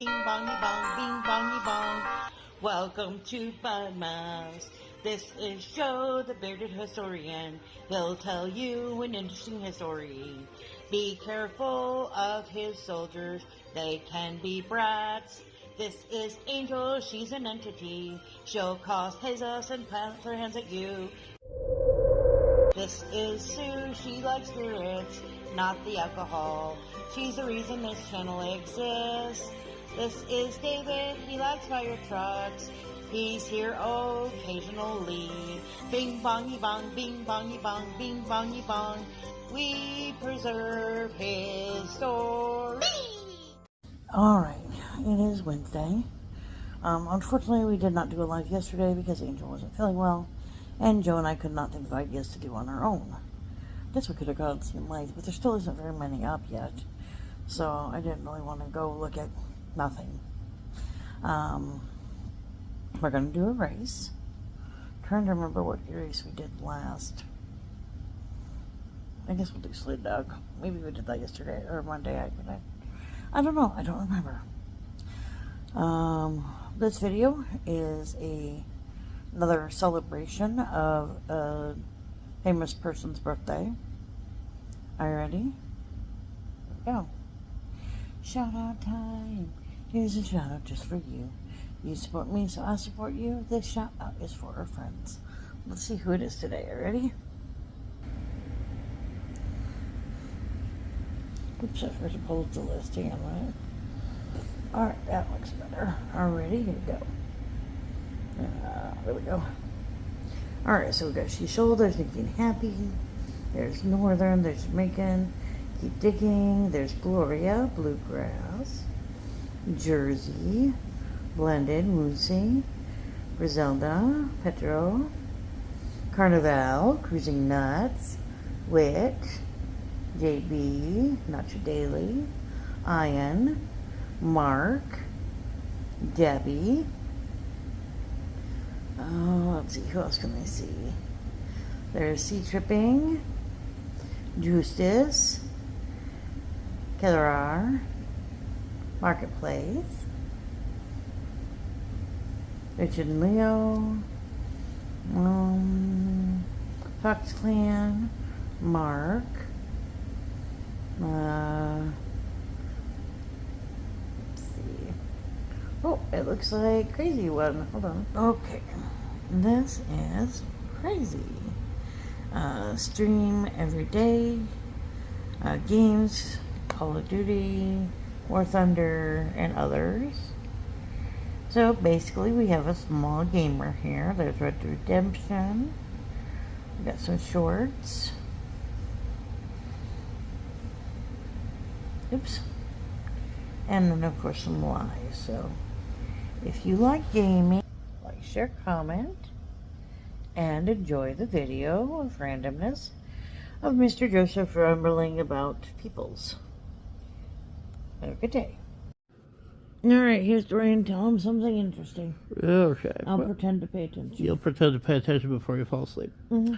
Bing bongy bong, bing bongy bong. Welcome to Bud Mouse. This is Joe, the bearded historian. He'll tell you an interesting history. Be careful of his soldiers, they can be brats. This is Angel, she's an entity. She'll cause chaos and plant her hands at you. This is Sue, she likes spirits, not the alcohol. She's the reason this channel exists. This is David, he likes fire trucks. He's here occasionally. Bing bongy bong, bing bongy bong, bing bongy bong. We preserve his story. Alright, it is Wednesday. Unfortunately, we did not do a live yesterday because Angel wasn't feeling well, and Joe and I could not think of ideas to do on our own. I guess we could have gone some lights, but there still isn't very many up yet, so I didn't really want to go look at nothing. We're going to do a race. I'm trying to remember what race we did last. I guess we'll do sled dog. Maybe we did that yesterday or Monday. I don't know. I don't remember. This video is another celebration of a famous person's birthday. Are you ready? Here we go. Shout out time. Here's a shout out just for you. You support me, so I support you. This shout out is for our friends. Let's see who it is today. Are you ready? Oops, I forgot to pull up the list. Hang on, right? Alright, that looks better. Alrighty, here we go. There we go. Alright, so we got She Shoulder, Thinking Happy. There's Northern, there's Jamaican. Keep Digging. There's Gloria, Bluegrass. Jersey, Blended, Woozy. Griselda, Petro. Carnival, Cruising Nuts. Wit. JB, Nacho Daily. Ian. Mark. Debbie. Let's see, who else can I see? There's Sea Tripping. Justice. Kedarar. Marketplace. Richard and Leo. Fox Clan. Mark. Let's see. Oh, it looks like Crazy One. Hold on. Okay. This is Crazy. Stream every day. Games. Call of Duty. War Thunder. And others. So basically we have a small gamer here. There's Red Dead Redemption. We got some shorts. Oops. And then of course some lives. So if you like gaming, like, share, comment, and enjoy the video of randomness of Mr. Joseph rambling about peoples. Have a good day. Alright, here's Dorian. Tell him something interesting. Okay. I'll pretend to pay attention. You'll pretend to pay attention before you fall asleep. Mm-hmm.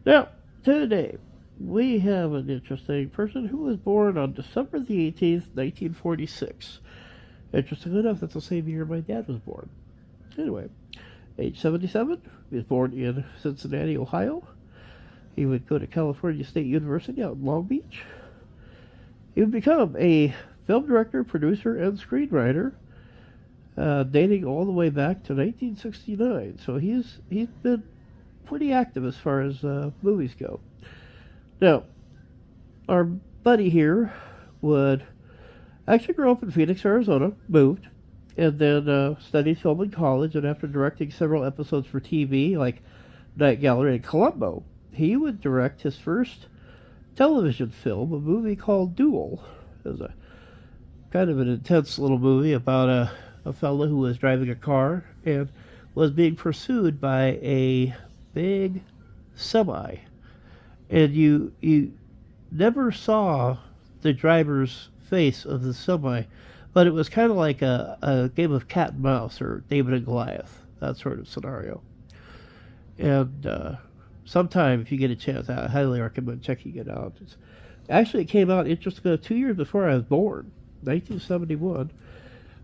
Now, today, we have an interesting person who was born on December the 18th, 1946. Interesting enough, that's the same year my dad was born. Anyway, age 77, he was born in Cincinnati, Ohio. He would go to California State University out in Long Beach. He would become a film director, producer, and screenwriter, dating all the way back to 1969. So he's been pretty active as far as movies go. Now, our buddy here would actually grow up in Phoenix, Arizona, moved, and then studied film in college, and after directing several episodes for TV, like Night Gallery and Columbo, he would direct his first television film, a movie called Duel. It was a kind of an intense little movie about a fellow who was driving a car and was being pursued by a big semi. And you never saw the driver's face of the semi, but it was kind of like a game of cat and mouse or David and Goliath, that sort of scenario. And sometime, if you get a chance, I highly recommend checking it out. Actually, it came out interesting 2 years before I was born, 1971.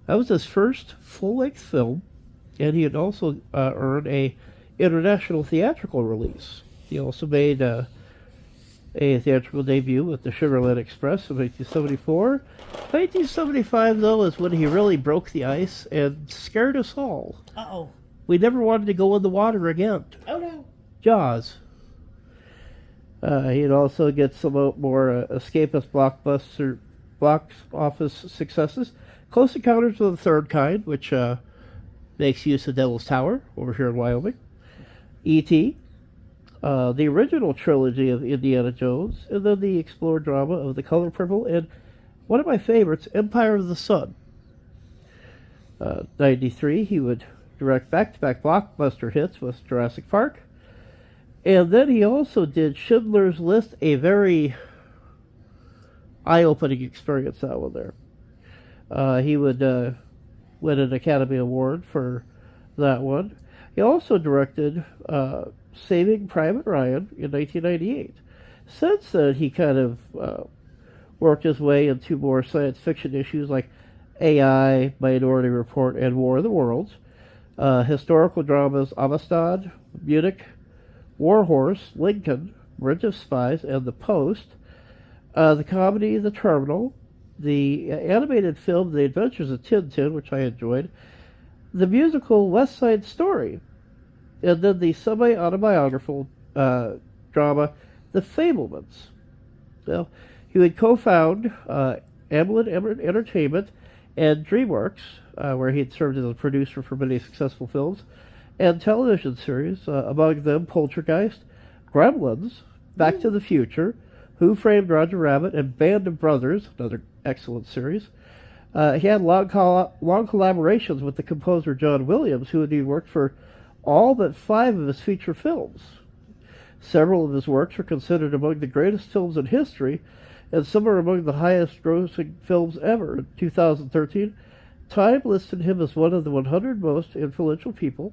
That was his first full-length film, and he had also earned a international theatrical release. He also made a theatrical debut with the Sugarland Express in 1974. 1975, though, is when he really broke the ice and scared us all. Uh-oh. We never wanted to go in the water again. Oh, no. Jaws. He'd also get some more escapist box office successes. Close Encounters of the Third Kind, which makes use of Devil's Tower over here in Wyoming. E.T., the original trilogy of Indiana Jones, and then the explorer drama of The Color Purple, and one of my favorites, Empire of the Sun. 93, he would direct back-to-back blockbuster hits with Jurassic Park. And then he also did Schindler's List, a very eye-opening experience, that one there. He would win an Academy Award for that one. He also directed Saving Private Ryan in 1998. Since then, he kind of worked his way into more science fiction issues like AI, Minority Report, and War of the Worlds. Historical dramas Amistad, Munich, Warhorse, Lincoln, Bridge of Spies, and The Post. The comedy The Terminal. The animated film The Adventures of Tintin, which I enjoyed. The musical West Side Story. And then the semi-autobiographical drama The Fablemans. Well, he would co-found Amblin Entertainment and DreamWorks, where he had served as a producer for many successful films and television series, among them Poltergeist, Gremlins, Back to the Future, Who Framed Roger Rabbit, and Band of Brothers, another excellent series. He had long collaborations with the composer John Williams, who had worked for all but 5 of his feature films. Several of his works are considered among the greatest films in history, and some are among the highest-grossing films ever. In 2013, Time listed him as one of the 100 most influential people,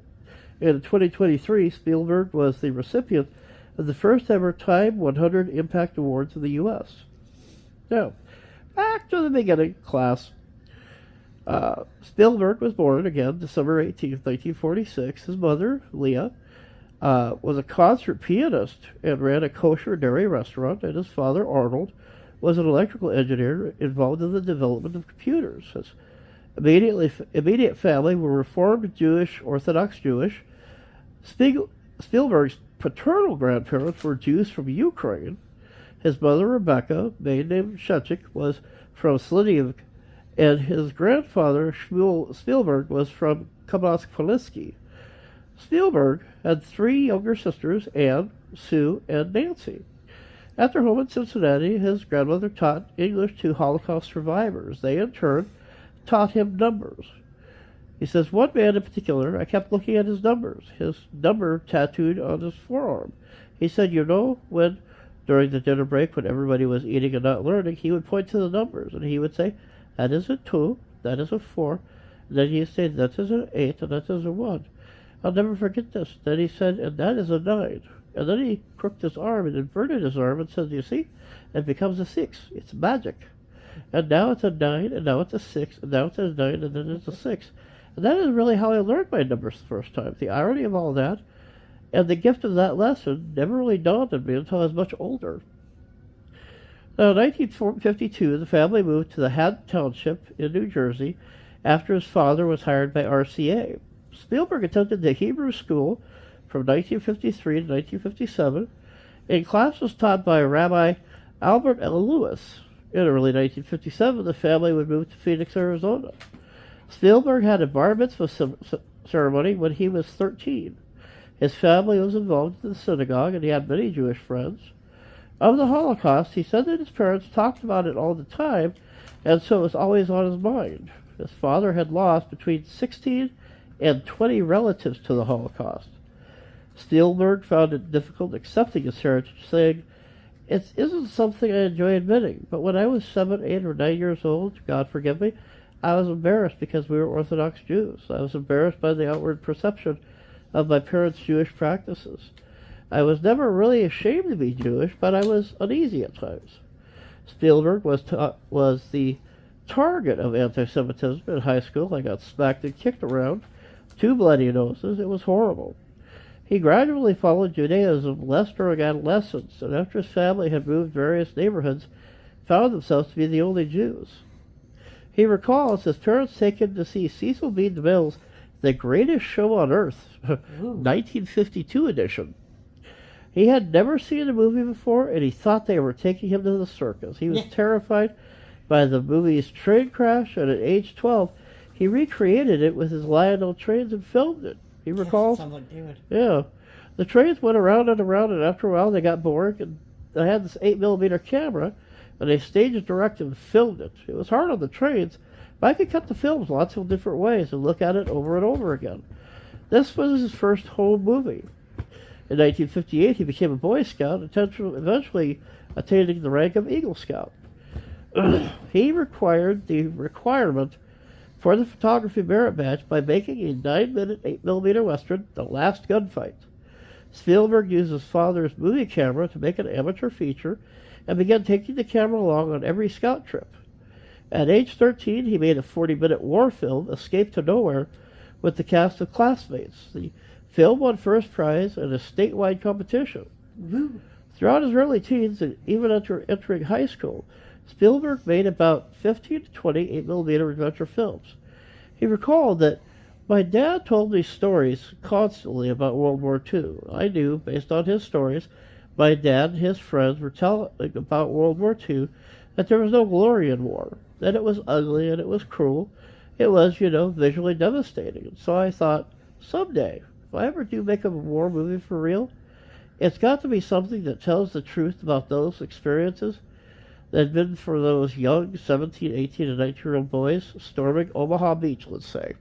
and in 2023, Spielberg was the recipient of the first-ever Time 100 Impact Awards in the U.S. Now, back to the beginning, class. Spielberg was born, again, December 18, 1946. His mother, Leah, was a concert pianist and ran a kosher dairy restaurant, and his father, Arnold, was an electrical engineer involved in the development of computers. His immediate family were Reformed Jewish, Orthodox Jewish. Spielberg's paternal grandparents were Jews from Ukraine. His mother, Rebecca, maiden name Shechik, was from Sliniv, and his grandfather, Shmuel Spielberg, was from Kamazk-Politsky. Spielberg had 3 younger sisters, Anne, Sue, and Nancy. At their home in Cincinnati, his grandmother taught English to Holocaust survivors. They, in turn, taught him numbers. He says, one man in particular, I kept looking at his numbers, his number tattooed on his forearm. He said, when during the dinner break, when everybody was eating and not learning, he would point to the numbers, and he would say, that is a 2, that is a 4, and then he'd say, that is an 8, and that is a 1. I'll never forget this. Then he said, and that is a 9. And then he crooked his arm and inverted his arm and said, you see, it becomes a 6. It's magic. And now it's a 9, and now it's a 6, and now it's a 9, and then it's a 6. And that is really how I learned my numbers the first time. The irony of all that, and the gift of that lesson never really dawned on me until I was much older. Now, in 1952, the family moved to the Haddon Township in New Jersey after his father was hired by RCA. Spielberg attended the Hebrew school from 1953 to 1957, and class was taught by Rabbi Albert L. Lewis. In early 1957, the family would move to Phoenix, Arizona. Spielberg had a bar mitzvah ceremony when he was 13. His family was involved in the synagogue, and he had many Jewish friends. Of the Holocaust, he said that his parents talked about it all the time, and so it was always on his mind. His father had lost between 16 and 20 relatives to the Holocaust. Spielberg found it difficult accepting his heritage, saying, it isn't something I enjoy admitting, but when I was 7, 8, or 9 years old, God forgive me, I was embarrassed because we were Orthodox Jews. I was embarrassed by the outward perception of my parents' Jewish practices. I was never really ashamed to be Jewish, but I was uneasy at times. Spielberg was the target of anti-Semitism in high school. I got smacked and kicked around, 2 bloody noses. It was horrible. He gradually followed Judaism less during adolescence, and after his family had moved various neighborhoods, found themselves to be the only Jews. He recalls his parents taking him to see Cecil B. DeMille's The Greatest Show on Earth, 1952 edition. He had never seen the movie before, and he thought they were taking him to the circus. He was terrified by the movie's train crash, and at age 12, he recreated it with his Lionel trains and filmed it. He recalls? Yeah. The trains went around and around, and after a while they got bored, and they had this 8mm camera, and they stage directed and filmed it. It was hard on the trains, but I could cut the films lots of different ways and look at it over and over again. This was his first home movie. In 1958, he became a Boy Scout, eventually attaining the rank of Eagle Scout. He required the requirement for the photography merit badge by making a 9-minute 8mm Western, The Last Gunfight. Spielberg used his father's movie camera to make an amateur feature and began taking the camera along on every scout trip. At age 13, he made a 40-minute war film, Escape to Nowhere, with the cast of classmates. The film won first prize in a statewide competition. Woo. Throughout his early teens and even entering high school, Spielberg made about 15 to 20 8mm adventure films. He recalled that, "My dad told me stories constantly about World War II. I knew, based on his stories, my dad and his friends were telling about World War II, that there was no glory in war, that it was ugly and it was cruel. It was, visually devastating. And so I thought, someday, if I ever do make a war movie for real, it's got to be something that tells the truth about those experiences that had been for those young 17, 18, and 19-year-old boys storming Omaha Beach, let's say."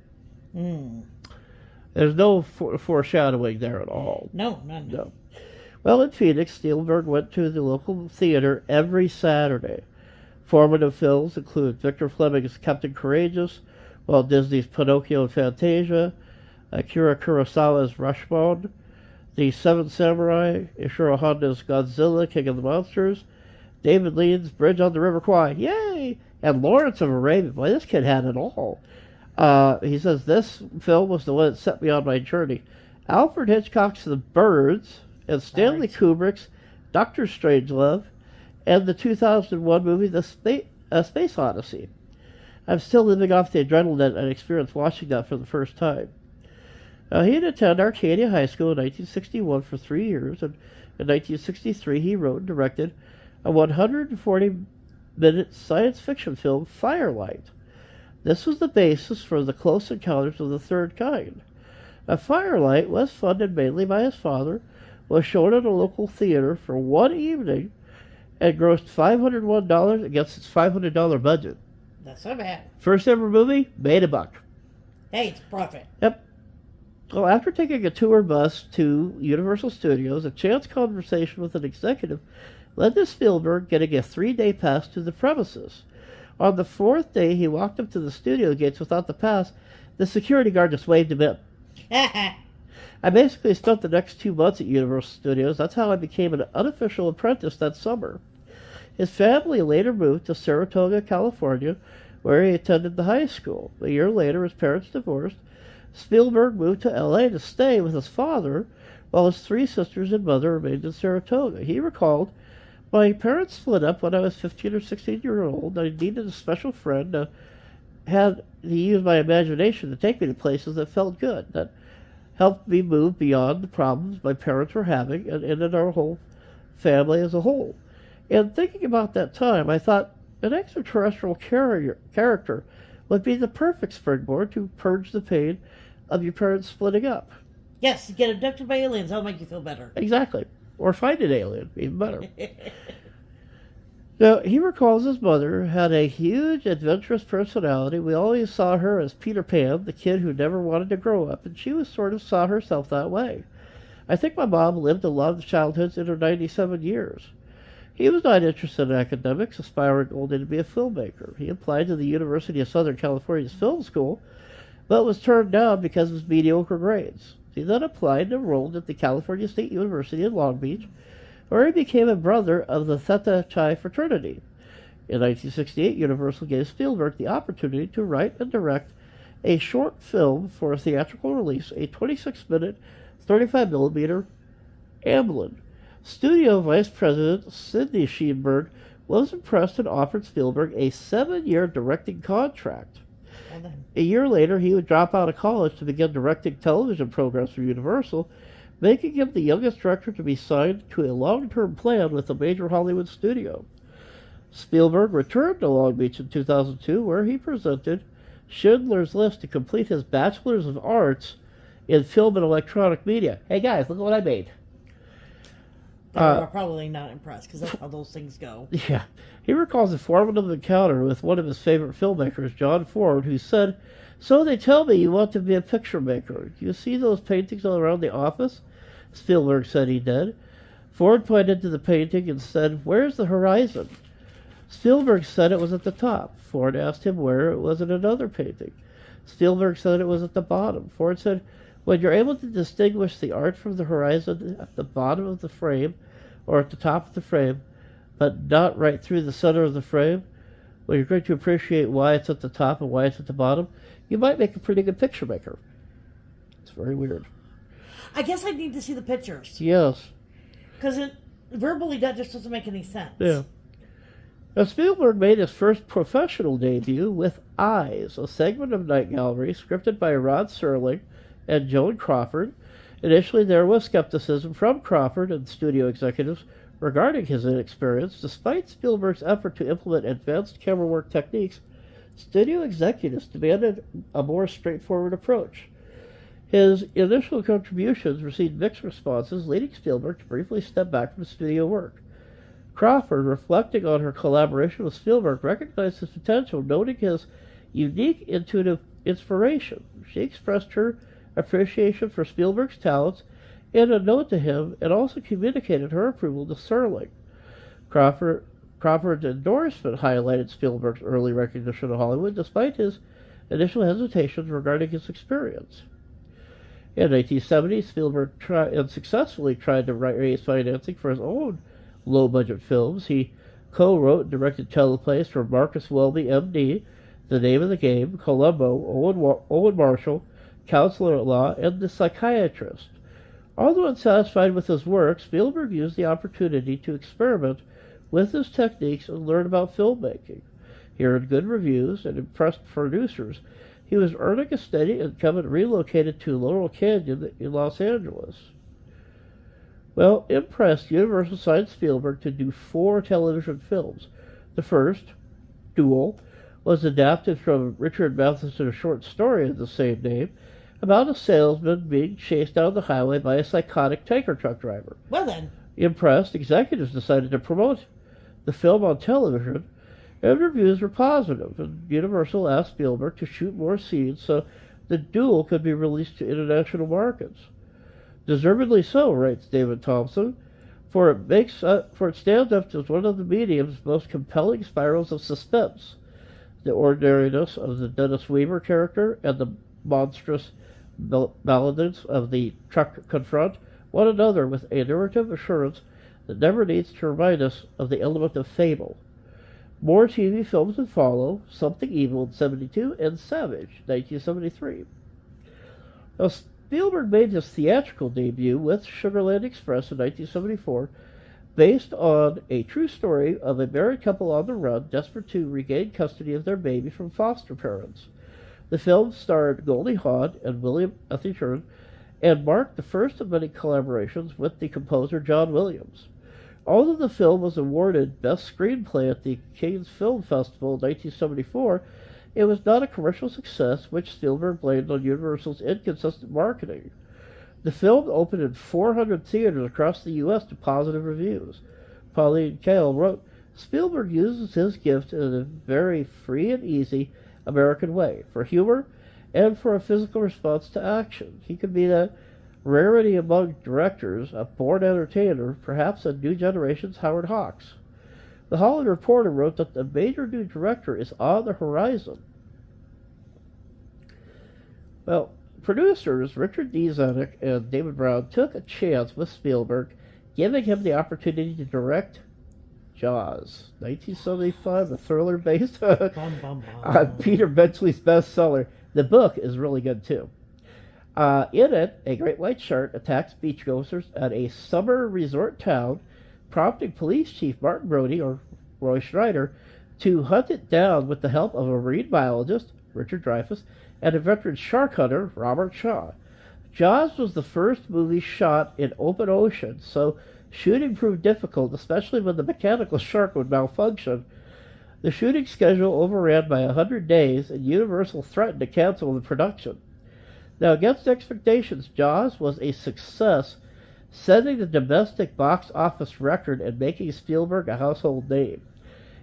There's no foreshadowing there at all. No, none. No. Well, in Phoenix, Spielberg went to the local theater every Saturday. Formative films include Victor Fleming's Captain Courageous, Walt Disney's Pinocchio and Fantasia, Akira Kurosawa's Rashomon, The Seven Samurai, Ishiro Honda's Godzilla, King of the Monsters, David Lean's Bridge on the River Kwai, yay! And Lawrence of Arabia. Boy, this kid had it all. He says, "This film was the one that set me on my journey." Alfred Hitchcock's The Birds, and Stanley Kubrick's Dr. Strangelove, and the 2001 movie The Space Odyssey. I'm still living off the adrenaline and experience watching that for the first time. He had attended Arcadia High School in 1961 for 3 years, and in 1963 he wrote and directed a 140-minute science fiction film, Firelight. This was the basis for The Close Encounters of the Third Kind. Firelight was funded mainly by his father, was shown at a local theater for one evening, and grossed $501 against its $500 budget. That's not bad. First ever movie, made a buck. Hey, it's profit. Yep. Well, after taking a tour bus to Universal Studios, a chance conversation with an executive led to Spielberg getting a 3-day pass to the premises. On the 4th day, he walked up to the studio gates without the pass. The security guard just waved him in. I basically spent the next 2 months at Universal Studios. That's how I became an unofficial apprentice that summer. His family later moved to Saratoga, California, where he attended the high school. A year later, his parents divorced. Spielberg moved to L.A. to stay with his father, while his 3 sisters and mother remained in Saratoga. He recalled, "My parents split up when I was 15 or 16 years old. I needed a special friend, had to use my imagination to take me to places that felt good, that helped me move beyond the problems my parents were having and in our whole family as a whole." And thinking about that time, I thought an extraterrestrial character would be the perfect springboard to purge the pain of your parents splitting up. Yes, get abducted by aliens. That'll make you feel better. Exactly. Or find an alien, even better. Now, he recalls his mother had a huge, adventurous personality. We always saw her as Peter Pan, the kid who never wanted to grow up, and she saw herself that way. I think my mom lived a lot of childhoods in her 97 years. He was not interested in academics, aspiring only to be a filmmaker. He applied to the University of Southern California's film school, but was turned down because of his mediocre grades. He then applied and enrolled at the California State University in Long Beach, where he became a brother of the Theta Chi fraternity. In 1968, Universal gave Spielberg the opportunity to write and direct a short film for a theatrical release, a 26-minute, 35mm Amblin. Studio Vice President Sidney Sheenberg was impressed and offered Spielberg a 7-year directing contract. A year later, he would drop out of college to begin directing television programs for Universal, making him the youngest director to be signed to a long-term plan with a major Hollywood studio. Spielberg returned to Long Beach in 2002, where he presented Schindler's List to complete his Bachelor's of Arts in Film and Electronic Media. Hey guys, look at what I made. They were probably not impressed, because that's how those things go. Yeah. He recalls a formative encounter with one of his favorite filmmakers, John Ford, who said, "So they tell me you want to be a picture maker. Do you see those paintings all around the office?" Spielberg said he did. Ford pointed to the painting and said, "Where's the horizon?" Spielberg said it was at the top. Ford asked him where it was in another painting. Spielberg said it was at the bottom. Ford said, "When you're able to distinguish the art from the horizon at the bottom of the frame or at the top of the frame, but not right through the center of the frame, when you're going to appreciate why it's at the top and why it's at the bottom, you might make a pretty good picture maker." It's very weird. I guess I need to see the pictures. Yes. Because verbally, that just doesn't make any sense. Yeah. Now, Spielberg made his first professional debut with Eyes, a segment of Night Gallery scripted by Rod Serling and Joan Crawford. Initially, there was skepticism from Crawford and studio executives regarding his inexperience. Despite Spielberg's effort to implement advanced camera work techniques, studio executives demanded a more straightforward approach. His initial contributions received mixed responses, leading Spielberg to briefly step back from studio work. Crawford, reflecting on her collaboration with Spielberg, recognized his potential, noting his unique intuitive inspiration. She expressed her appreciation for Spielberg's talents in a note to him, and also communicated her approval to Serling. Crawford's endorsement highlighted Spielberg's early recognition in Hollywood, despite his initial hesitations regarding his experience. In 1970, Spielberg successfully tried to raise financing for his own low-budget films. He co-wrote and directed teleplays for Marcus Welby, M.D., The Name of the Game, Columbo, Owen Marshall, Counselor-at-Law, and The Psychiatrist. Although unsatisfied with his work, Spielberg used the opportunity to experiment with his techniques and learn about filmmaking. He earned good reviews and impressed producers. He was earning a steady income and relocated to Laurel Canyon in Los Angeles. Well, impressed, Universal signed Spielberg to do 4 television films. The first, Duel, was adapted from Richard Matheson's short story of the same name, about a salesman being chased down the highway by a psychotic tanker truck driver. Well then. Impressed, executives decided to promote the film on television, and reviews were positive, and Universal asked Spielberg to shoot more scenes so the Duel could be released to international markets. Deservedly so, writes David Thompson, for it stands up as one of the medium's most compelling spirals of suspense. The ordinariness of the Dennis Weaver character and the monstrous malevolence of the truck confront one another with a narrative assurance that never needs to remind us of the element of fable. More TV films would follow, Something Evil in 1972 and Savage, 1973. Now, Spielberg made his theatrical debut with Sugarland Express in 1974, based on a true story of a married couple on the run, desperate to regain custody of their baby from foster parents. The film starred Goldie Hawn and William Etherington, and marked the first of many collaborations with the composer John Williams. Although the film was awarded Best Screenplay at the Cannes Film Festival in 1974, it was not a commercial success, which Spielberg blamed on Universal's inconsistent marketing. The film opened in 400 theaters across the U.S. to positive reviews. Pauline Kael wrote, "Spielberg uses his gift in a very free and easy American way, for humor and for a physical response to action. He could be that rarity among directors, a born entertainer, perhaps a new generation's Howard Hawks." The Hollywood Reporter wrote that the major new director is on the horizon. Well, producers Richard D. Zanuck and David Brown took a chance with Spielberg, giving him the opportunity to direct Jaws, 1975, a thriller based Bum, bum, bum. on Peter Benchley's bestseller. The book is really good too. In it, a great white shark attacks beachgoers at a summer resort town, prompting police chief Martin Brody, or Roy Schneider, to hunt it down with the help of a marine biologist, Richard Dreyfuss, and a veteran shark hunter, Robert Shaw. Jaws was the first movie shot in open ocean, so shooting proved difficult, especially when the mechanical shark would malfunction. The shooting schedule overran by 100 days, and Universal threatened to cancel the production. Now, against expectations, Jaws was a success, setting the domestic box office record and making Spielberg a household name.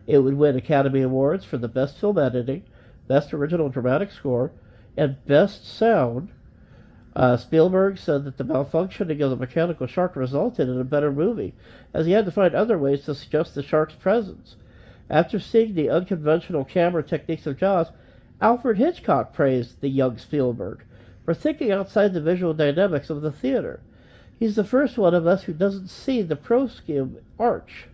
It would win Academy Awards for the Best Film Editing, Best Original Dramatic Score, and Best Sound. Spielberg said that the malfunctioning of the mechanical shark resulted in a better movie, as he had to find other ways to suggest the shark's presence. After seeing the unconventional camera techniques of Jaws, Alfred Hitchcock praised the young Spielberg for thinking outside the visual dynamics of the theater. He's the first one of us who doesn't see the proscenium arch.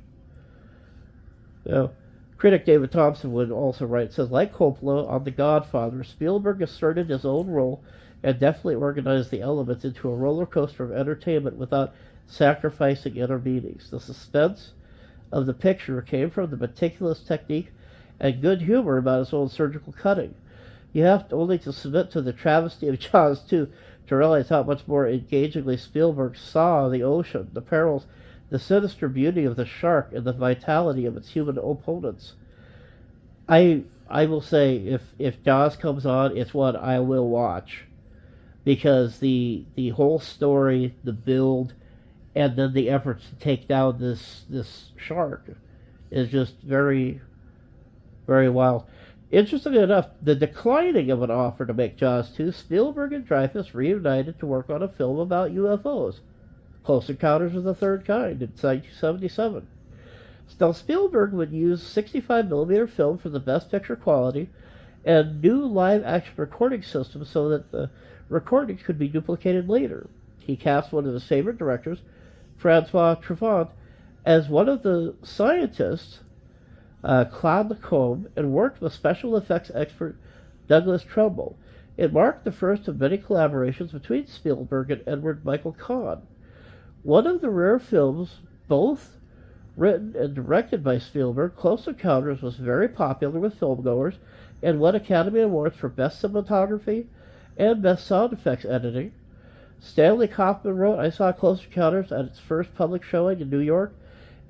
Now, critic David Thompson would also write, says, like Coppola on The Godfather, Spielberg asserted his own role and definitely organized the elements into a roller coaster of entertainment without sacrificing inner meanings. The suspense of the picture came from the meticulous technique and good humor about his own surgical cutting. You have only to submit to the travesty of Jaws 2 to realize how much more engagingly Spielberg saw the ocean, the perils, the sinister beauty of the shark, and the vitality of its human opponents. I will say, if Jaws comes on, it's one I will watch, because the whole story, the build, and then the efforts to take down this shark is just very, very wild. Interestingly enough, the declining of an offer to make Jaws 2, Spielberg and Dreyfuss reunited to work on a film about UFOs, Close Encounters of the Third Kind, in 1977. Now, Spielberg would use 65mm film for the best picture quality and new live-action recording systems so that the recordings could be duplicated later. He cast one of his favorite directors, Francois Truffaut, as one of the scientists, Claude Lacombe, and worked with special effects expert Douglas Trumbull. It marked the first of many collaborations between Spielberg and Edward Michael Kahn. One of the rare films, both written and directed by Spielberg, Close Encounters was very popular with filmgoers and won Academy Awards for Best Cinematography and Best Sound Effects Editing. Stanley Kaufman wrote, I saw Close Encounters at its first public showing in New York,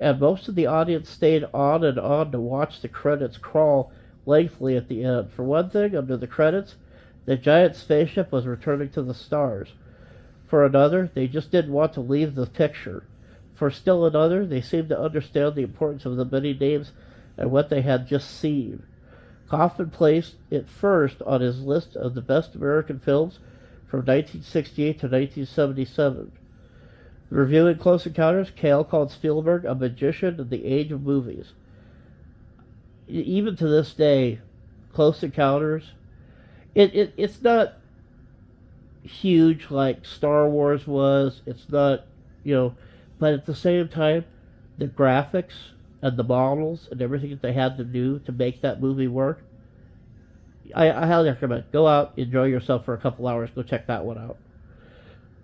and most of the audience stayed on and on to watch the credits crawl lengthily at the end. For one thing, under the credits, the giant spaceship was returning to the stars. For another, they just didn't want to leave the picture. For still another, they seemed to understand the importance of the many names and what they had just seen. Kaufman placed it first on his list of the best American films from 1968 to 1977. Reviewing Close Encounters, Cale called Spielberg a magician in the age of movies. Even to this day, Close Encounters, it's not huge like Star Wars was. It's not, but at the same time, the graphics and the models and everything that they had to do to make that movie work, I highly recommend. Go out, enjoy yourself for a couple hours, go check that one out.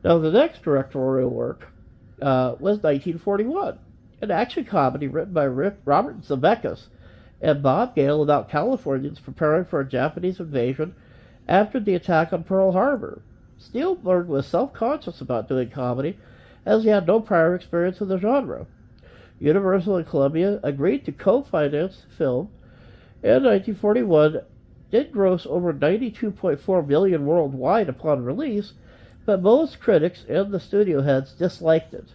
Now, the next directorial work was 1941, an action comedy written by Robert Zemeckis and Bob Gale about Californians preparing for a Japanese invasion after the attack on Pearl Harbor. Spielberg was self-conscious about doing comedy, as he had no prior experience in the genre. Universal and Columbia agreed to co-finance the film, and 1941 did gross over $92.4 million worldwide upon release, but most critics and the studio heads disliked it.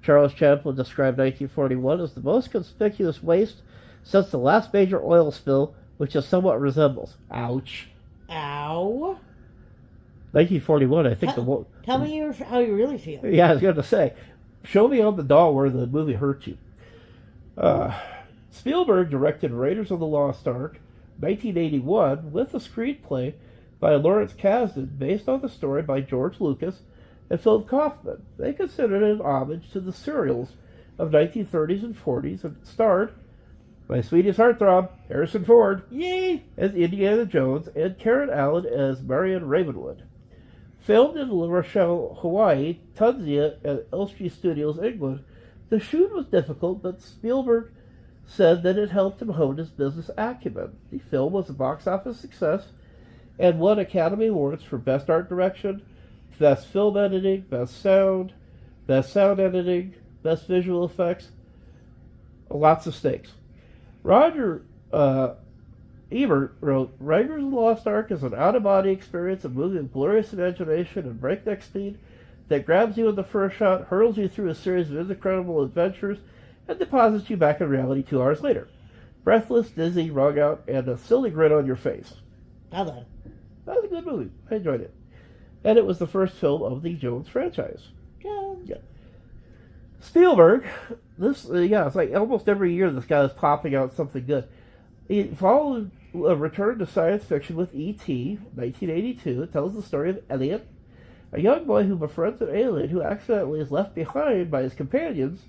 Charles Chaplin described 1941 as the most conspicuous waste since the last major oil spill, which it somewhat resembles. Ouch. Ow. 1941, I think Tell me how you really feel. Yeah, I was going to say, show me on the doll where the movie hurt you. Spielberg directed Raiders of the Lost Ark, 1981, with a screenplay by Lawrence Kasdan based on the story by George Lucas and Philip Kaufman. They considered it an homage to the serials of 1930s and 40s, and starred my sweetest heartthrob, Harrison Ford, Yay! as Indiana Jones, and Karen Allen as Marion Ravenwood. Filmed in La Rochelle, Hawaii, Tunisia, and Elstree Studios, England, the shoot was difficult, but Spielberg said that it helped him hone his business acumen. The film was a box office success and won Academy Awards for Best Art Direction, Best Film Editing, Best Sound Editing, Best Visual Effects. Lots of stakes. Roger Ebert wrote, Raiders of the Lost Ark is an out-of-body experience, a movie of glorious imagination and breakneck speed that grabs you in the first shot, hurls you through a series of incredible adventures, and deposits you back in reality 2 hours later. Breathless, dizzy, wrung out, and a silly grin on your face. Well done. That was a good movie. I enjoyed it. And it was the first film of the Jones franchise. Jones. Yeah. Spielberg, it's like almost every year this guy is popping out something good. He followed a return to science fiction with E.T., 1982. It tells the story of Elliot, a young boy who befriends an alien who accidentally is left behind by his companions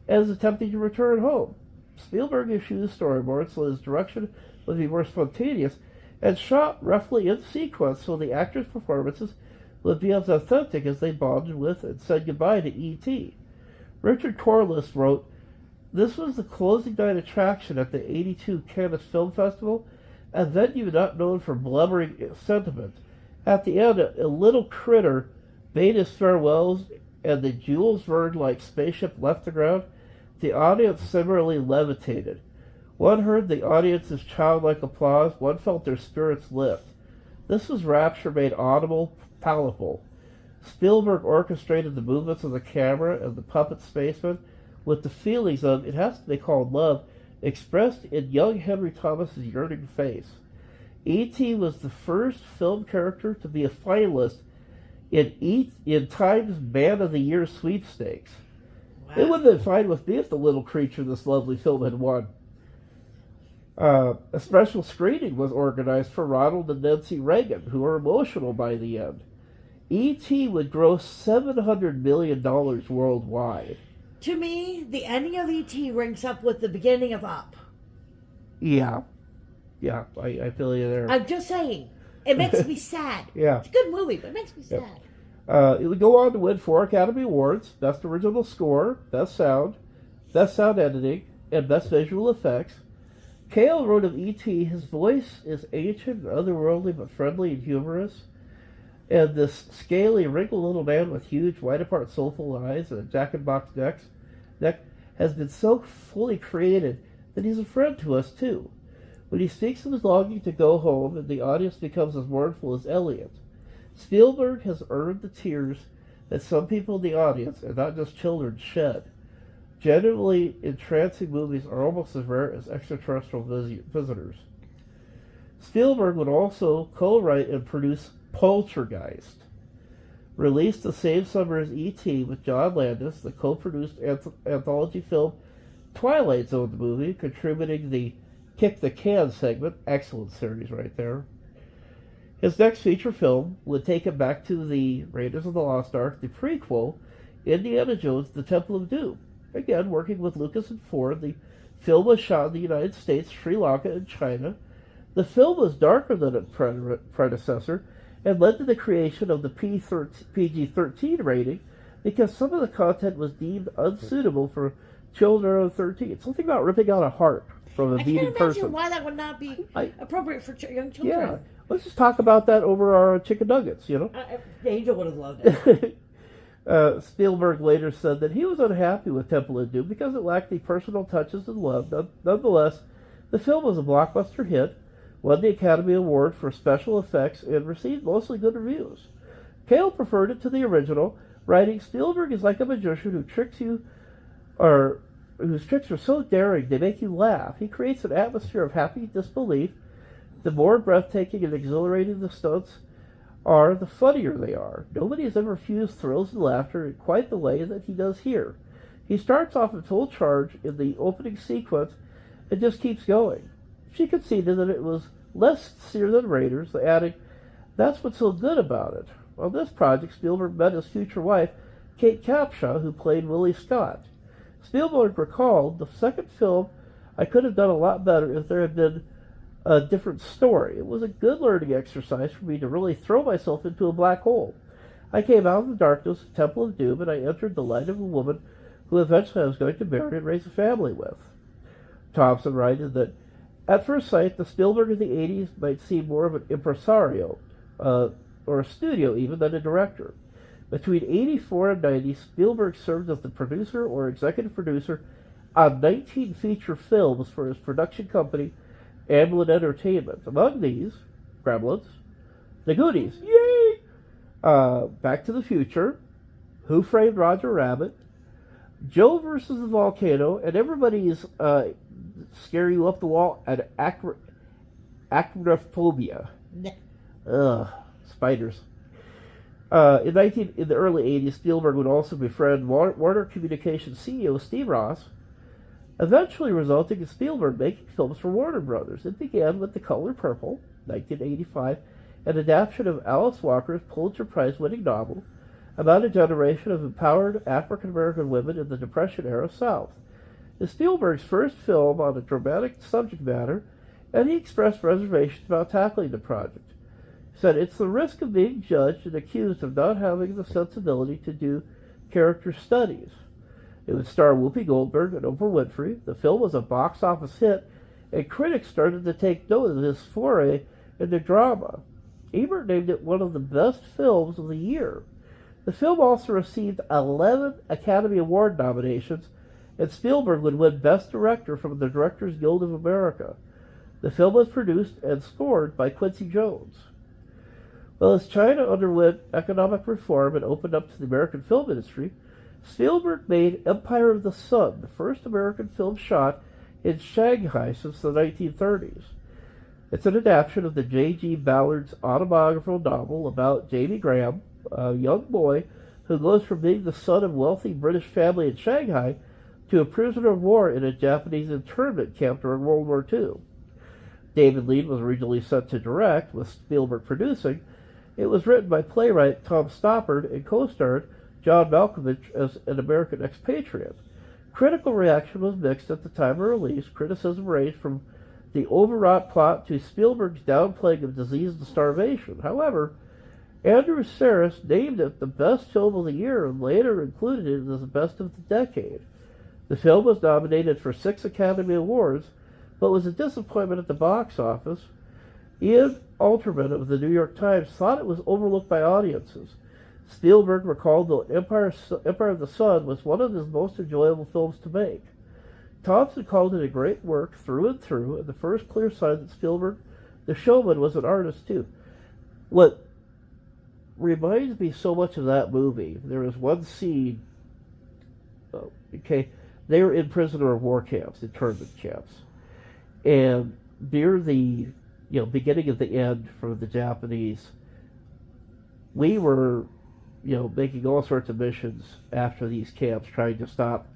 and is attempting to return home. Spielberg issued a storyboard so his direction would be more spontaneous and shot roughly in sequence so the actors' performances would be as authentic as they bonded with and said goodbye to E.T. Richard Corliss wrote, this was the closing night attraction at the 82 Cannes Film Festival, a venue not known for blubbering sentiment. At the end, a little critter bade his farewells, and the Jules Verne-like spaceship left the ground. The audience similarly levitated. One heard the audience's childlike applause. One felt their spirits lift. This was rapture made audible, palatable. Spielberg orchestrated the movements of the camera and the puppet spaceman with the feelings of, it has to be called love, expressed in young Henry Thomas's yearning face. E.T. was the first film character to be a finalist in Time's Man of the Year sweepstakes. Wow. It would have been fine with me if the little creature this lovely film had won. A special screening was organized for Ronald and Nancy Reagan, who were emotional by the end. E.T. would gross $700 million worldwide. To me, the ending of E.T. ranks up with the beginning of Up. Yeah, I feel you there. I'm just saying. It makes me sad. Yeah. It's a good movie, but it makes me sad. It would go on to win 4 Academy Awards, Best Original Score, Best Sound Editing, and Best Visual Effects. Cale wrote of E.T., his voice is ancient and otherworldly but friendly and humorous. And this scaly, wrinkled little man with huge, wide-apart, soulful eyes and a jack-in-box neck has been so fully created that he's a friend to us, too. When he speaks of his longing to go home, and the audience becomes as mournful as Elliot. Spielberg has earned the tears that some people in the audience, and not just children, shed. Genuinely entrancing movies are almost as rare as extraterrestrial visitors. Spielberg would also co-write and produce Poltergeist, released the same summer as E.T. with John Landis, the co-produced anthology film Twilight Zone the movie, contributing the Kick the Can segment. Excellent series right there. His next feature film would take him back to the Raiders of the Lost Ark, the prequel, Indiana Jones, The Temple of Doom. Again, working with Lucas and Ford, the film was shot in the United States, Sri Lanka, and China. The film was darker than its predecessor and led to the creation of the PG-13 rating because some of the content was deemed unsuitable for children under 13. Something about ripping out a heart from a beating person. I can't imagine why that would not be appropriate for young children. Yeah, let's just talk about that over our chicken nuggets, you know? Angel would have loved it. Spielberg later said that he was unhappy with Temple of Doom because it lacked the personal touches and love. Nonetheless, the film was a blockbuster hit, won the Academy Award for special effects, and received mostly good reviews. Cale preferred it to the original, writing, Spielberg is like a magician who tricks you, or whose tricks are so daring they make you laugh. He creates an atmosphere of happy disbelief. The more breathtaking and exhilarating the stunts are, the funnier they are. Nobody has ever fused thrills and laughter in quite the way that he does here. He starts off in full charge in the opening sequence and just keeps going. She conceded that it was less sincere than Raiders, adding, that's what's so good about it. On this project, Spielberg met his future wife, Kate Capshaw, who played Willie Scott. Spielberg recalled, "The second film I could have done a lot better if there had been a different story. It was a good learning exercise for me to really throw myself into a black hole. I came out of the darkness, the Temple of Doom, and I entered the light of a woman who eventually I was going to marry and raise a family with." Thompson writed that, "At first sight, the Spielberg of the 80s might seem more of an impresario, or a studio even, than a director. Between 84 and 90, Spielberg served as the producer or executive producer on 19 feature films for his production company, Amblin Entertainment. Among these, Gremlins, The Goonies, yay! Back to the Future, Who Framed Roger Rabbit, Joe versus the Volcano, and everybody's scare you up the wall, and acrophobia. Ugh, spiders. In the early 80s, Spielberg would also befriend Warner Communications CEO Steve Ross, eventually resulting in Spielberg making films for Warner Brothers. It began with The Color Purple, 1985, an adaptation of Alice Walker's Pulitzer Prize-winning novel about a generation of empowered African-American women in the Depression-era South. It's Spielberg's first film on a dramatic subject matter, and he expressed reservations about tackling the project. He said, "It's the risk of being judged and accused of not having the sensibility to do character studies." It would star Whoopi Goldberg and Oprah Winfrey. The film was a box office hit, and critics started to take note of this foray into drama. Ebert named it one of the best films of the year. The film also received 11 Academy Award nominations, and Spielberg would win Best Director from the Directors Guild of America. The film was produced and scored by Quincy Jones. Well, as China underwent economic reform and opened up to the American film industry, Spielberg made Empire of the Sun, the first American film shot in Shanghai since the 1930s. It's an adaptation of the J.G. Ballard's autobiographical novel about Jamie Graham, a young boy who goes from being the son of a wealthy British family in Shanghai to a prisoner of war in a Japanese internment camp during World War II. David Lean was originally set to direct, with Spielberg producing. It was written by playwright Tom Stoppard and co-starred John Malkovich as an American expatriate. Critical reaction was mixed at the time of release. Criticism ranged from the overwrought plot to Spielberg's downplaying of disease and starvation. However, Andrew Sarris named it the best film of the year and later included it as the best of the decade. The film was nominated for 6 Academy Awards, but was a disappointment at the box office. Ian Alterman of the New York Times thought it was overlooked by audiences. Spielberg recalled that Empire of the Sun was one of his most enjoyable films to make. Thompson called it a great work through and through, and the first clear sign that Spielberg, the showman, was an artist too. What reminds me so much of that movie, there is one scene, they were in prisoner of war camps, internment camps, and near the beginning of the end for the Japanese, we were making all sorts of missions after these camps, trying to stop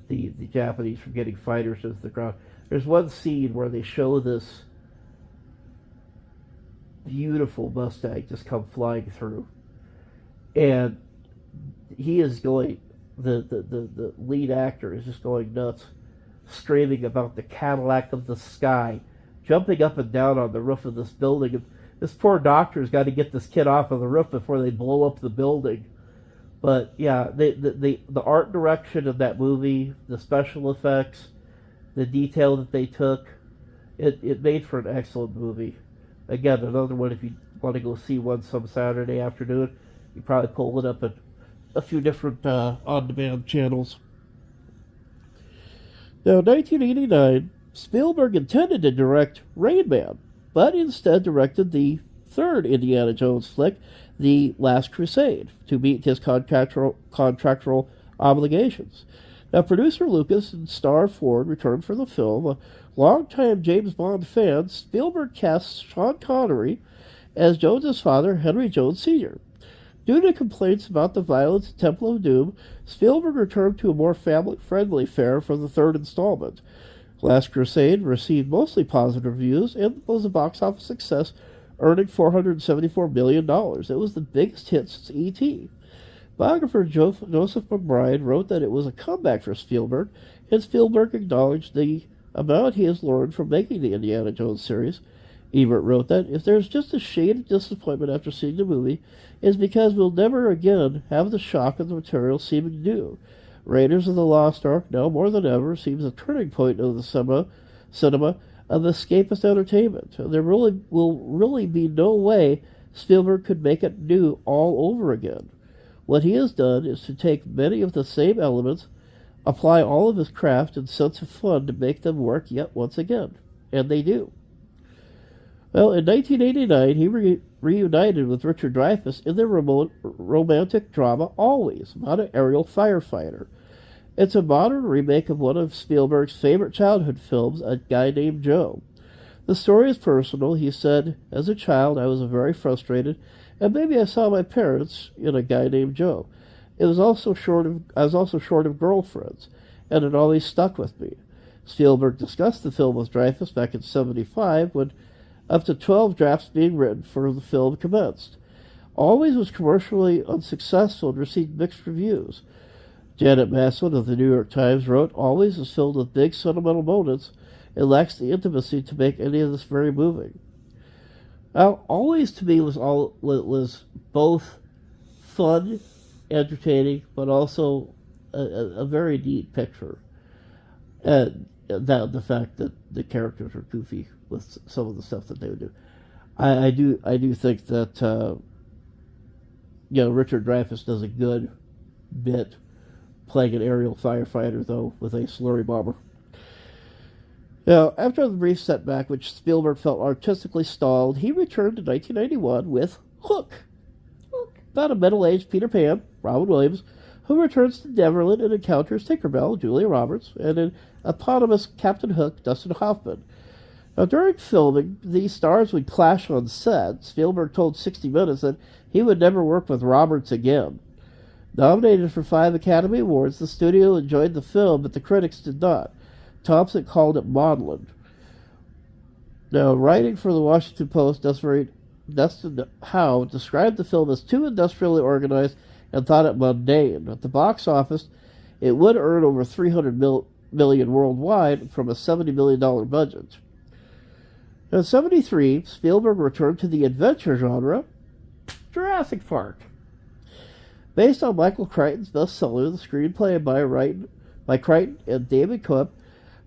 the Japanese from getting fighters into the ground. There's one scene where they show this beautiful Mustang just come flying through, and he is going, the lead actor is just going nuts, screaming about the Cadillac of the sky, jumping up and down on the roof of this building. And this poor doctor's got to get this kid off of the roof before they blow up the building. But yeah, the art direction of that movie, the special effects, the detail that they took, it made for an excellent movie. Again, another one, if you want to go see one some Saturday afternoon, you probably pull it up at a few different on-demand channels. Now, in 1989, Spielberg intended to direct Rain Man, but instead directed the third Indiana Jones flick, The Last Crusade, to meet his contractual obligations. Now, producer Lucas and star Ford returned for the film. A longtime James Bond fan, Spielberg cast Sean Connery as Jones's father, Henry Jones Sr. Due to complaints about the violence in Temple of Doom, Spielberg returned to a more family-friendly fare for the third installment. Last Crusade received mostly positive reviews and was a box office success, earning $474 million. It was the biggest hit since E.T. Biographer Joseph McBride wrote that it was a comeback for Spielberg, and Spielberg acknowledged the amount he has learned from making the Indiana Jones series. Ebert wrote that if there's just a shade of disappointment after seeing the movie, it's because we'll never again have the shock of the material seeming new. Raiders of the Lost Ark, now more than ever, seems a turning point of the cinema of escapist entertainment. There will be no way Spielberg could make it new all over again. What he has done is to take many of the same elements, apply all of his craft and sense of fun to make them work yet once again. And they do. Well, in 1989, he reunited with Richard Dreyfuss in their romantic drama Always, about an aerial firefighter. It's a modern remake of one of Spielberg's favorite childhood films, A Guy Named Joe. The story is personal. He said, as a child, I was very frustrated, and maybe I saw my parents in A Guy Named Joe. I was also short of girlfriends, and it always stuck with me. Spielberg discussed the film with Dreyfuss back in '75 when up to 12 drafts being written for the film commenced. Always was commercially unsuccessful and received mixed reviews. Janet Maslin of the New York Times wrote, Always is filled with big sentimental moments and lacks the intimacy to make any of this very moving. Now, Always to me was both fun, entertaining, but also a very neat picture. And the fact that the characters are goofy with some of the stuff that they would do. I do think that Richard Dreyfuss does a good bit playing an aerial firefighter, though, with a slurry bomber. Now, after the brief setback, which Spielberg felt artistically stalled, he returned in 1991 with Hook. About a middle-aged Peter Pan, Robin Williams, who returns to Neverland and encounters Tinkerbell, Julia Roberts, and an eponymous Captain Hook, Dustin Hoffman. Now, during filming, these stars would clash on set. Spielberg told 60 Minutes that he would never work with Roberts again. Nominated for 5 Academy Awards, the studio enjoyed the film, but the critics did not. Thompson called it maudlin. Now, writing for the Washington Post, Dustin Howe described the film as too industrially organized and thought it mundane. At the box office, it would earn over $300 million worldwide from a $70 million budget. In 1973, Spielberg returned to the adventure genre, Jurassic Park. Based on Michael Crichton's bestseller, the screenplay by Crichton and David Koepp,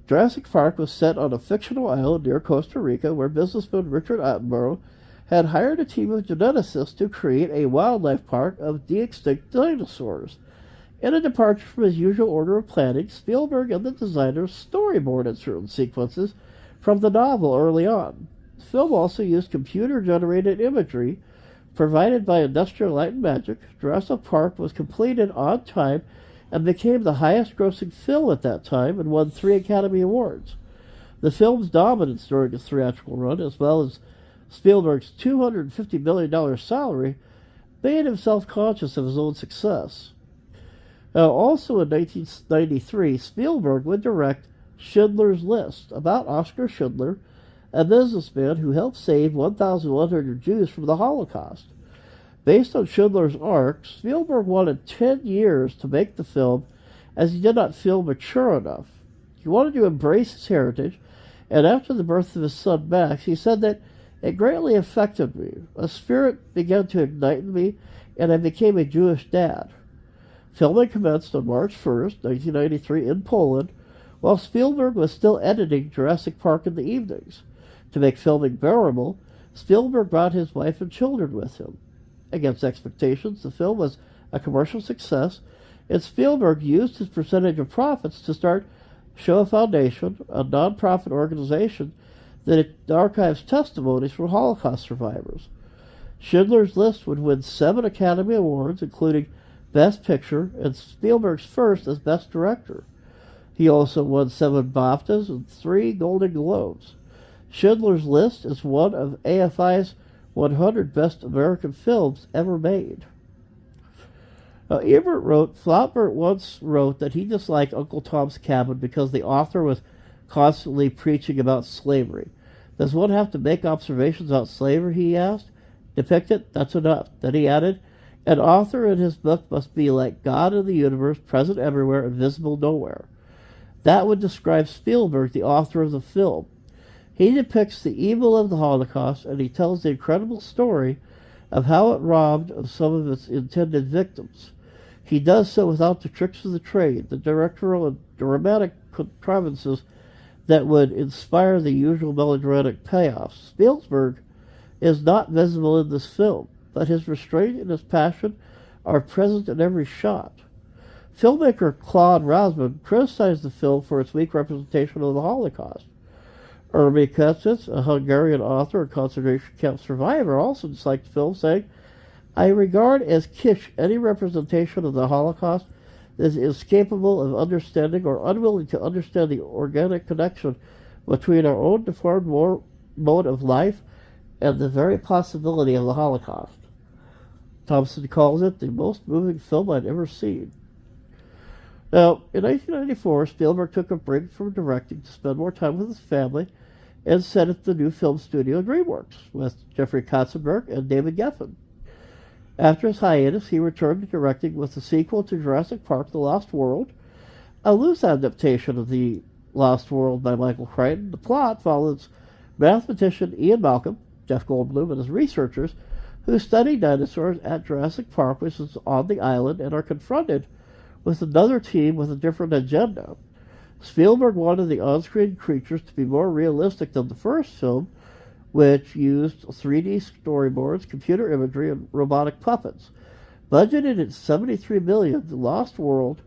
Jurassic Park was set on a fictional island near Costa Rica where businessman Richard Attenborough had hired a team of geneticists to create a wildlife park of de-extinct dinosaurs. In a departure from his usual order of planning, Spielberg and the designers storyboarded certain sequences from the novel early on. The film also used computer-generated imagery provided by Industrial Light and Magic. Jurassic Park was completed on time and became the highest-grossing film at that time and won 3 Academy Awards. The film's dominance during its theatrical run, as well as Spielberg's $250 million salary, made him self-conscious of his own success. Now, also in 1993, Spielberg would direct Schindler's List, about Oskar Schindler, a businessman who helped save 1,100 Jews from the Holocaust. Based on Schindler's arc, Spielberg wanted 10 years to make the film as he did not feel mature enough. He wanted to embrace his heritage, and after the birth of his son Max, he said that it greatly affected me. A spirit began to ignite in me, and I became a Jewish dad. Filming commenced on March 1st, 1993 in Poland, while Spielberg was still editing Jurassic Park in the evenings. To make filming bearable, Spielberg brought his wife and children with him. Against expectations, the film was a commercial success, and Spielberg used his percentage of profits to start Shoah Foundation, a non-profit organization that archives testimonies from Holocaust survivors. Schindler's List would win 7 Academy Awards, including Best Picture and Spielberg's first as Best Director. He also won 7 BAFTAs and 3 Golden Globes. Schindler's List is one of AFI's 100 Best American Films ever made. Flaubert once wrote that he disliked Uncle Tom's Cabin because the author was constantly preaching about slavery. Does one have to make observations about slavery, he asked? Depict it? That's enough. Then he added, An author in his book must be like God in the universe, present everywhere and visible nowhere. That would describe Spielberg, the author of the film. He depicts the evil of the Holocaust, and he tells the incredible story of how it robbed of some of its intended victims. He does so without the tricks of the trade, the directorial and dramatic contrivances that would inspire the usual melodramatic payoffs. Spielberg is not visible in this film, but his restraint and his passion are present in every shot. Filmmaker Claude Rosman criticized the film for its weak representation of the Holocaust. e-kraz, a Hungarian author and concentration camp survivor, also disliked the film, saying, "I regard as kitsch any representation of the Holocaust that is incapable of understanding or unwilling to understand the organic connection between our own deformed mode of life and the very possibility of the Holocaust." Thompson calls it the most moving film I'd ever seen. Now, in 1994, Spielberg took a break from directing to spend more time with his family and set up the new film studio DreamWorks with Jeffrey Katzenberg and David Geffen. After his hiatus, he returned to directing with the sequel to Jurassic Park: The Lost World, a loose adaptation of The Lost World by Michael Crichton. The plot follows mathematician Ian Malcolm, Jeff Goldblum, and his researchers who study dinosaurs at Jurassic Park, which is on the island, and are confronted with another team with a different agenda. Spielberg wanted the on-screen creatures to be more realistic than the first film, which used 3D storyboards, computer imagery, and robotic puppets. Budgeted at $73 million, The Lost World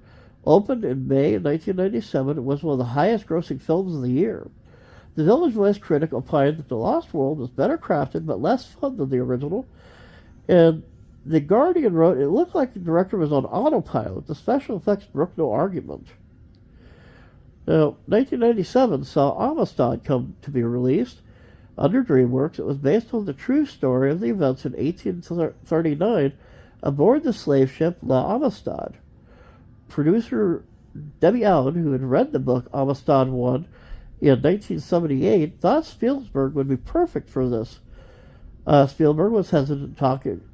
opened in May 1997 and was one of the highest-grossing films of the year. The Village Voice critic opined that The Lost World was better crafted but less fun than the original, and The Guardian wrote, "It looked like the director was on autopilot. The special effects brook no argument." Now, 1997 saw Amistad come to be released under DreamWorks. It was based on the true story of the events in 1839 aboard the slave ship La Amistad. Producer Debbie Allen, who had read the book Amistad I in 1978, thought Spielberg would be perfect for this. Spielberg was hesitant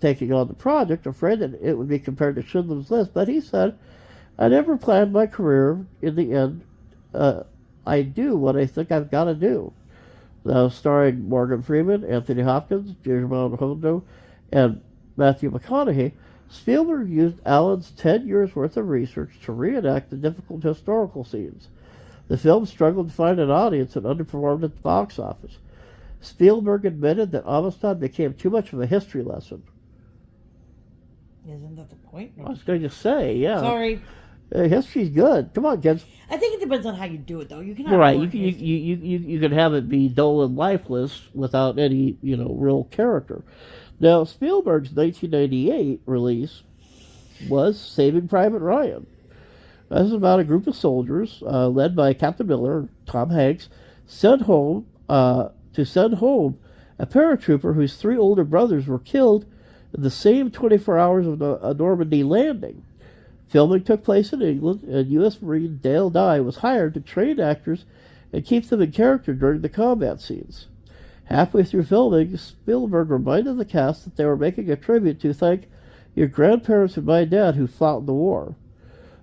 taking on the project, afraid that it would be compared to Schindler's List, but he said, "I never planned my career. In the end, I do what I think I've got to do." Now, starring Morgan Freeman, Anthony Hopkins, Guillermo Hondo, and Matthew McConaughey, Spielberg used Allen's 10 years' worth of research to reenact the difficult historical scenes. The film struggled to find an audience and underperformed at the box office. Spielberg admitted that Amistad became too much of a history lesson. Isn't that the point? I was going to say, yeah. Sorry. History's good. Come on, kids. I think it depends on how you do it, though. You can have Right, you can have it be dull and lifeless without any, real character. Now, Spielberg's 1998 release was Saving Private Ryan. This is about a group of soldiers, led by Captain Miller, Tom Hanks, sent home a paratrooper whose 3 older brothers were killed in the same 24 hours of a Normandy landing. Filming took place in England, and U.S. Marine Dale Dye was hired to train actors and keep them in character during the combat scenes. Halfway through filming, Spielberg reminded the cast that they were making a tribute to thank your grandparents and my dad who fought in the war.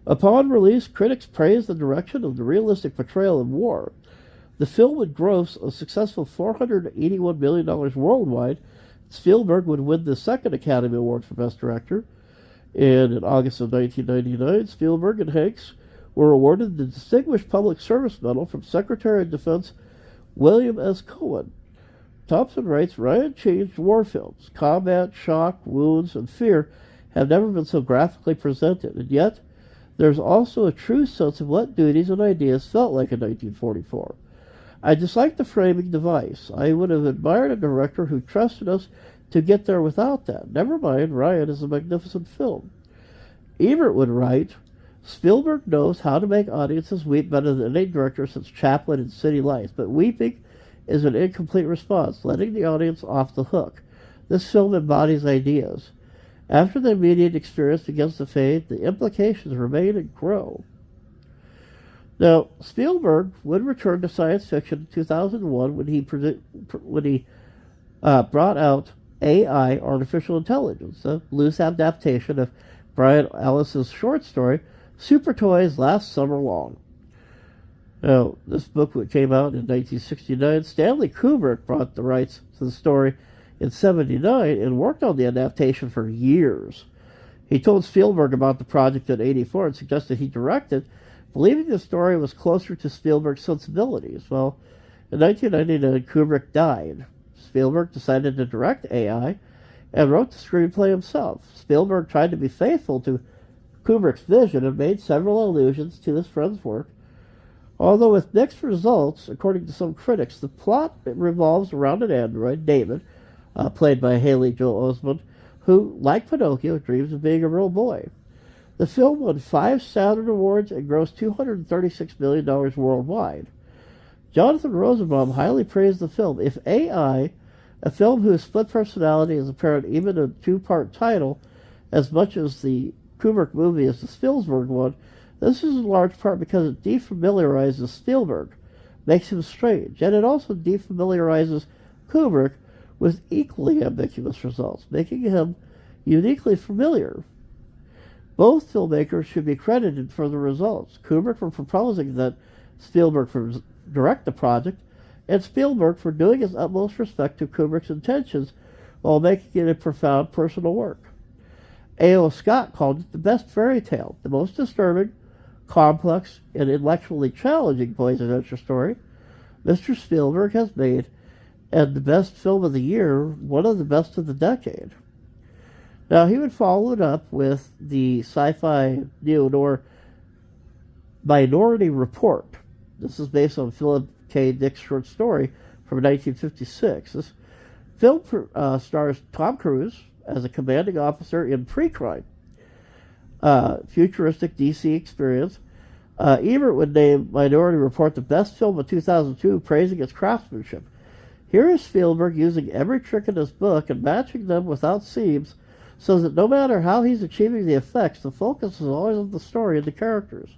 Upon release, critics praised the direction of the realistic portrayal of war. The film would gross a successful $481 million worldwide. Spielberg would win the second Academy Award for Best Director. And in August of 1999, Spielberg and Hanks were awarded the Distinguished Public Service Medal from Secretary of Defense William S. Cohen. Thompson writes, "Ryan changed war films. Combat, shock, wounds, and fear have never been so graphically presented, and yet there's also a true sense of what duties and ideas felt like in 1944. I dislike the framing device. I would have admired a director who trusted us to get there without that. Never mind, Ryan is a magnificent film." Ebert would write, "Spielberg knows how to make audiences weep better than any director since Chaplin in City Lights, but weeping is an incomplete response, letting the audience off the hook. This film embodies ideas. After the immediate experience against the faith, the implications remain and grow." Now, Spielberg would return to science fiction in 2001 when he brought out AI, Artificial Intelligence, a loose adaptation of Brian Ellis's short story, Super Toys Last Summer Long. Now, this book came out in 1969. Stanley Kubrick brought the rights to the story in 1979 and worked on the adaptation for years. He told Spielberg about the project in 1984 and suggested he direct it, believing the story was closer to Spielberg's sensibilities. Well, in 1999, Kubrick died. Spielberg decided to direct AI and wrote the screenplay himself. Spielberg tried to be faithful to Kubrick's vision and made several allusions to his friend's work. Although with mixed results, according to some critics, the plot revolves around an android, David, played by Haley Joel Osment, who, like Pinocchio, dreams of being a real boy. The film won 5 Saturn Awards and grossed $236 million worldwide. Jonathan Rosenbaum highly praised the film. If AI, a film whose split personality is apparent even in a 2-part title, as much as the Kubrick movie is the Spielberg one, this is in large part because it defamiliarizes Spielberg, makes him strange, and it also defamiliarizes Kubrick with equally ambiguous results, making him uniquely familiar. Both filmmakers should be credited for the results. Kubrick for proposing that Spielberg direct the project, and Spielberg for doing his utmost respect to Kubrick's intentions while making it a profound personal work. A.O. Scott called it the best fairy tale, the most disturbing, complex, and intellectually challenging boys' adventure story Mr. Spielberg has made, and the best film of the year, one of the best of the decade. Now, he would follow it up with the sci-fi neo-noir Minority Report. This is based on Philip K. Dick's short story from 1956. This film stars Tom Cruise as a commanding officer in pre-crime. Futuristic DC experience. Ebert would name Minority Report the best film of 2002, praising its craftsmanship. Here is Spielberg using every trick in his book and matching them without seams, so that no matter how he's achieving the effects, the focus is always on the story and the characters.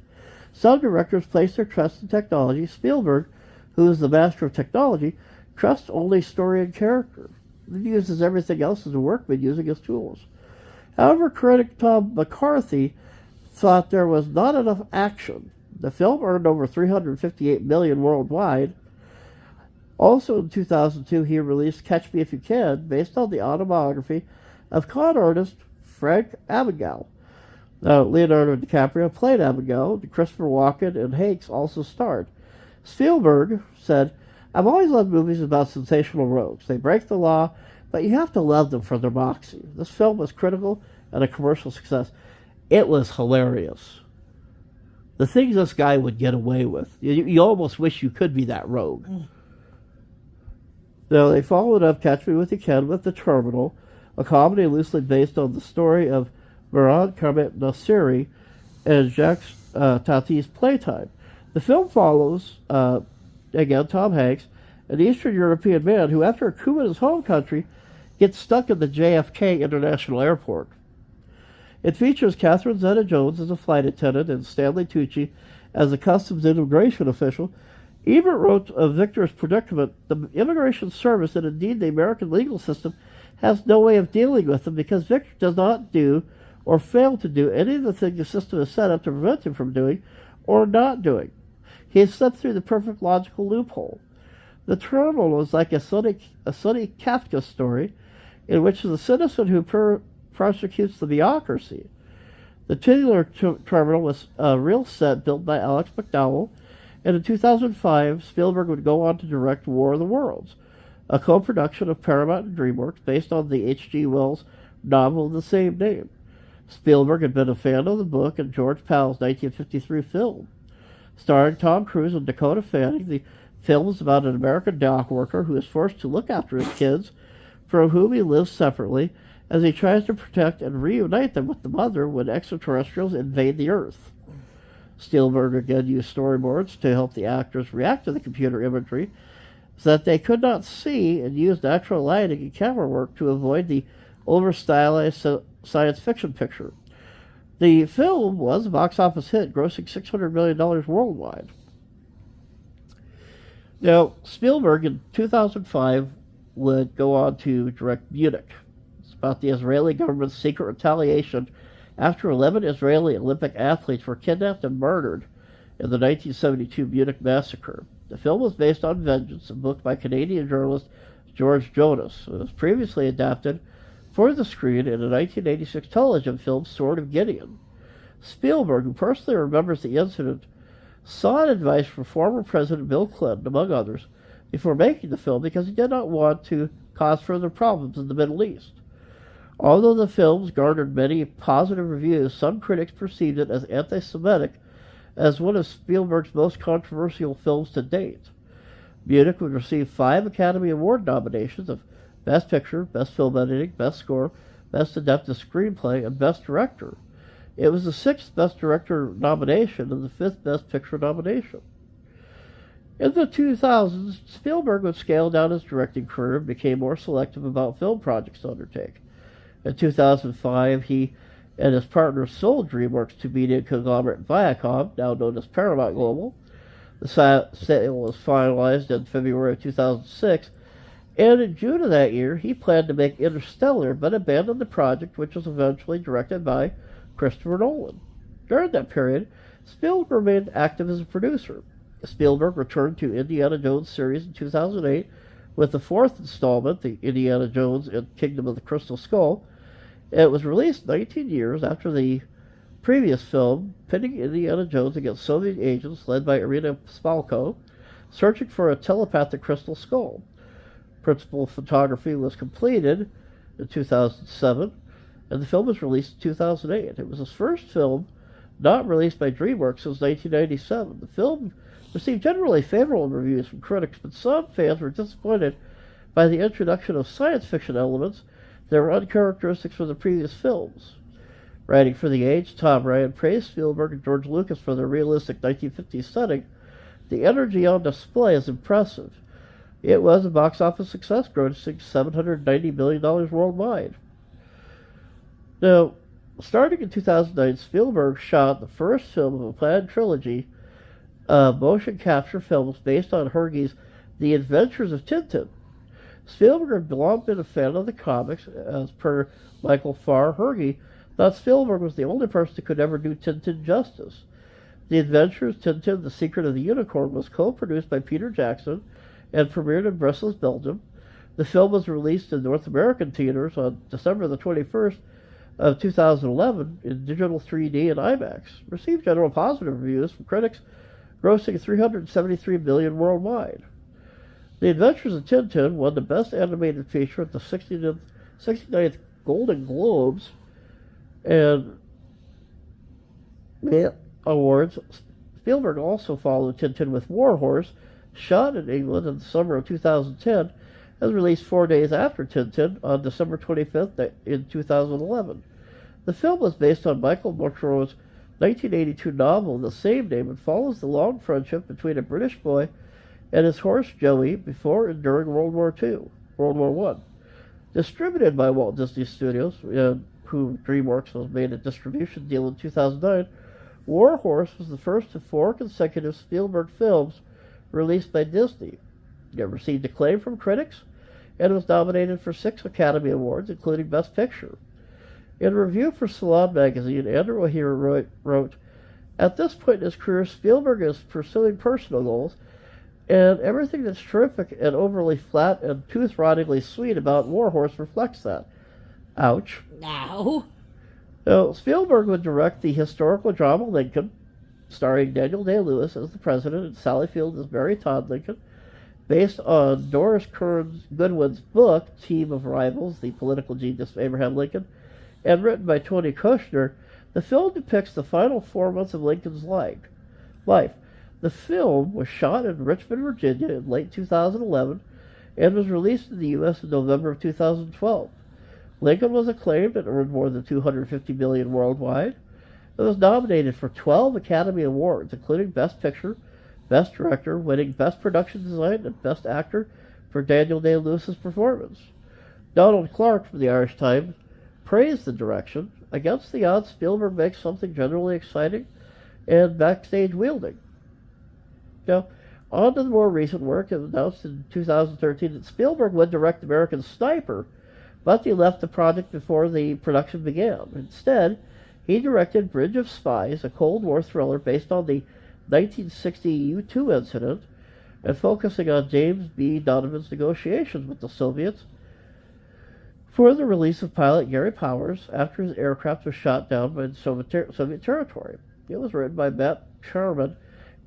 Some directors place their trust in technology. Spielberg, who is the master of technology, trusts only story and character. He uses everything else as a workman using his tools. However, critic Tom McCarthy thought there was not enough action. The film earned over $358 million worldwide. Also in 2002, he released Catch Me If You Can, based on the autobiography of con artist Frank Abagnale. Now, Leonardo DiCaprio played Abagnale. Christopher Walken and Hanks also starred. Spielberg said, "I've always loved movies about sensational rogues. They break the law, but you have to love them for their moxie. This film was critical and a commercial success. It was hilarious. The things this guy would get away with. You almost wish you could be that rogue." Now, they followed up Catch Me If You Can with The Terminal, a comedy loosely based on the story of Murad Kamet Nassiri and Jacques Tati's Playtime. The film follows, again, Tom Hanks, an Eastern European man who, after a coup in his home country, gets stuck in the JFK International Airport. It features Catherine Zeta-Jones as a flight attendant and Stanley Tucci as a customs and immigration official. Ebert wrote of Victor's predicament, "The immigration service, and indeed the American legal system, has no way of dealing with him because Victor does not do or fail to do any of the things the system is set up to prevent him from doing or not doing. He has slipped through the perfect logical loophole." The Terminal is like a Sonny Kafka story in which the citizen who prosecutes the bureaucracy. The titular terminal was a real set built by Alex McDowell, and in 2005, Spielberg would go on to direct War of the Worlds, a co-production of Paramount and DreamWorks based on the H.G. Wells novel of the same name. Spielberg had been a fan of the book and George Pal's 1953 film. Starring Tom Cruise and Dakota Fanning, the film is about an American dock worker who is forced to look after his kids, from whom he lives separately, as he tries to protect and reunite them with the mother when extraterrestrials invade the Earth. Spielberg again used storyboards to help the actors react to the computer imagery, so that they could not see, and used natural lighting and camera work to avoid the over-stylized science fiction picture. The film was a box office hit, grossing $600 million worldwide. Now, Spielberg in 2005 would go on to direct Munich. It's about the Israeli government's secret retaliation after 11 Israeli Olympic athletes were kidnapped and murdered in the 1972 Munich massacre. The film was based on Vengeance, a book by Canadian journalist George Jonas. It was previously adapted for the screen in a 1986 television film, Sword of Gideon. Spielberg, who personally remembers the incident, sought advice from former President Bill Clinton, among others, before making the film because he did not want to cause further problems in the Middle East. Although the films garnered many positive reviews, some critics perceived it as anti-Semitic, as one of Spielberg's most controversial films to date. Munich would receive 5 Academy Award nominations of Best Picture, Best Film Editing, Best Score, Best Adapted Screenplay, and Best Director. It was the 6th Best Director nomination and the 5th Best Picture nomination. In the 2000s, Spielberg would scale down his directing career and became more selective about film projects to undertake. In 2005, he and his partner sold DreamWorks to media conglomerate Viacom, now known as Paramount Global. The sale was finalized in February of 2006, and in June of that year, he planned to make Interstellar, but abandoned the project, which was eventually directed by Christopher Nolan. During that period, Spielberg remained active as a producer. Spielberg returned to Indiana Jones series in 2008 with the 4th installment, the Indiana Jones and Kingdom of the Crystal Skull. It was released 19 years after the previous film, pitting Indiana Jones against Soviet agents led by Irina Spalko, searching for a telepathic crystal skull. Principal photography was completed in 2007, and the film was released in 2008. It was his first film not released by DreamWorks since 1997. The film received generally favorable reviews from critics, but some fans were disappointed by the introduction of science fiction elements that were uncharacteristic from the previous films. Writing for The Age, Tom Ryan praised Spielberg and George Lucas for their realistic 1950s setting. The energy on display is impressive. It was a box office success, grossing $790 million worldwide. Now, starting in 2009, Spielberg shot the first film of a planned trilogy of motion capture films based on Hergé's The Adventures of Tintin. Spielberg had long been a fan of the comics. As per Michael Farr, Hergé thought Spielberg was the only person who could ever do Tintin justice. The Adventures Tintin, The Secret of the Unicorn was co-produced by Peter Jackson and premiered in Brussels, Belgium. The film was released in North American theaters on December the 21st of 2011 in digital 3D and IMAX. Received general positive reviews from critics, grossing $373 million worldwide. The Adventures of Tintin won the Best Animated Feature at the 69th Golden Globes and Awards. Spielberg also followed Tintin with War Horse, shot in England in the summer of 2010, and released 4 days after Tintin on December 25th in 2011. The film was based on Michael Moorcroft's 1982 novel of the same name and follows the long friendship between a British boy and his horse Joey before and during World War I. Distributed by Walt Disney Studios, who DreamWorks was made a distribution deal in 2009, War Horse was the first of 4 consecutive Spielberg films released by Disney. It received acclaim from critics and was nominated for 6 Academy Awards, including Best Picture. In a review for Salon magazine, Andrew O'Hehir wrote, "At this point in his career, Spielberg is pursuing personal goals, and everything that's terrific and overly flat and tooth-rottingly sweet about War Horse reflects that." Ouch. Now. Now, Spielberg would direct the historical drama Lincoln, starring Daniel Day-Lewis as the president and Sally Field as Mary Todd Lincoln, based on Doris Kearns Goodwin's book, Team of Rivals, The Political Genius of Abraham Lincoln, and written by Tony Kushner. The film depicts the final 4 months of Lincoln's life. The film was shot in Richmond, Virginia in late 2011 and was released in the U.S. in November of 2012. Lincoln was acclaimed and earned more than $250 million worldwide. It was nominated for 12 Academy Awards, including Best Picture, Best Director, winning Best Production Design and Best Actor for Daniel Day-Lewis's performance. Donald Clark from the Irish Times praised the direction. Against the odds, Spielberg makes something generally exciting and backstage wielding. Now, On to the more recent work. It was announced in 2013 that Spielberg would direct American Sniper, but he left the project before the production began. Instead, he directed Bridge of Spies, a Cold War thriller based on the 1960 U-2 incident, and focusing on James B. Donovan's negotiations with the Soviets for the release of pilot Gary Powers after his aircraft was shot down by Soviet territory. It was written by Matt Sharman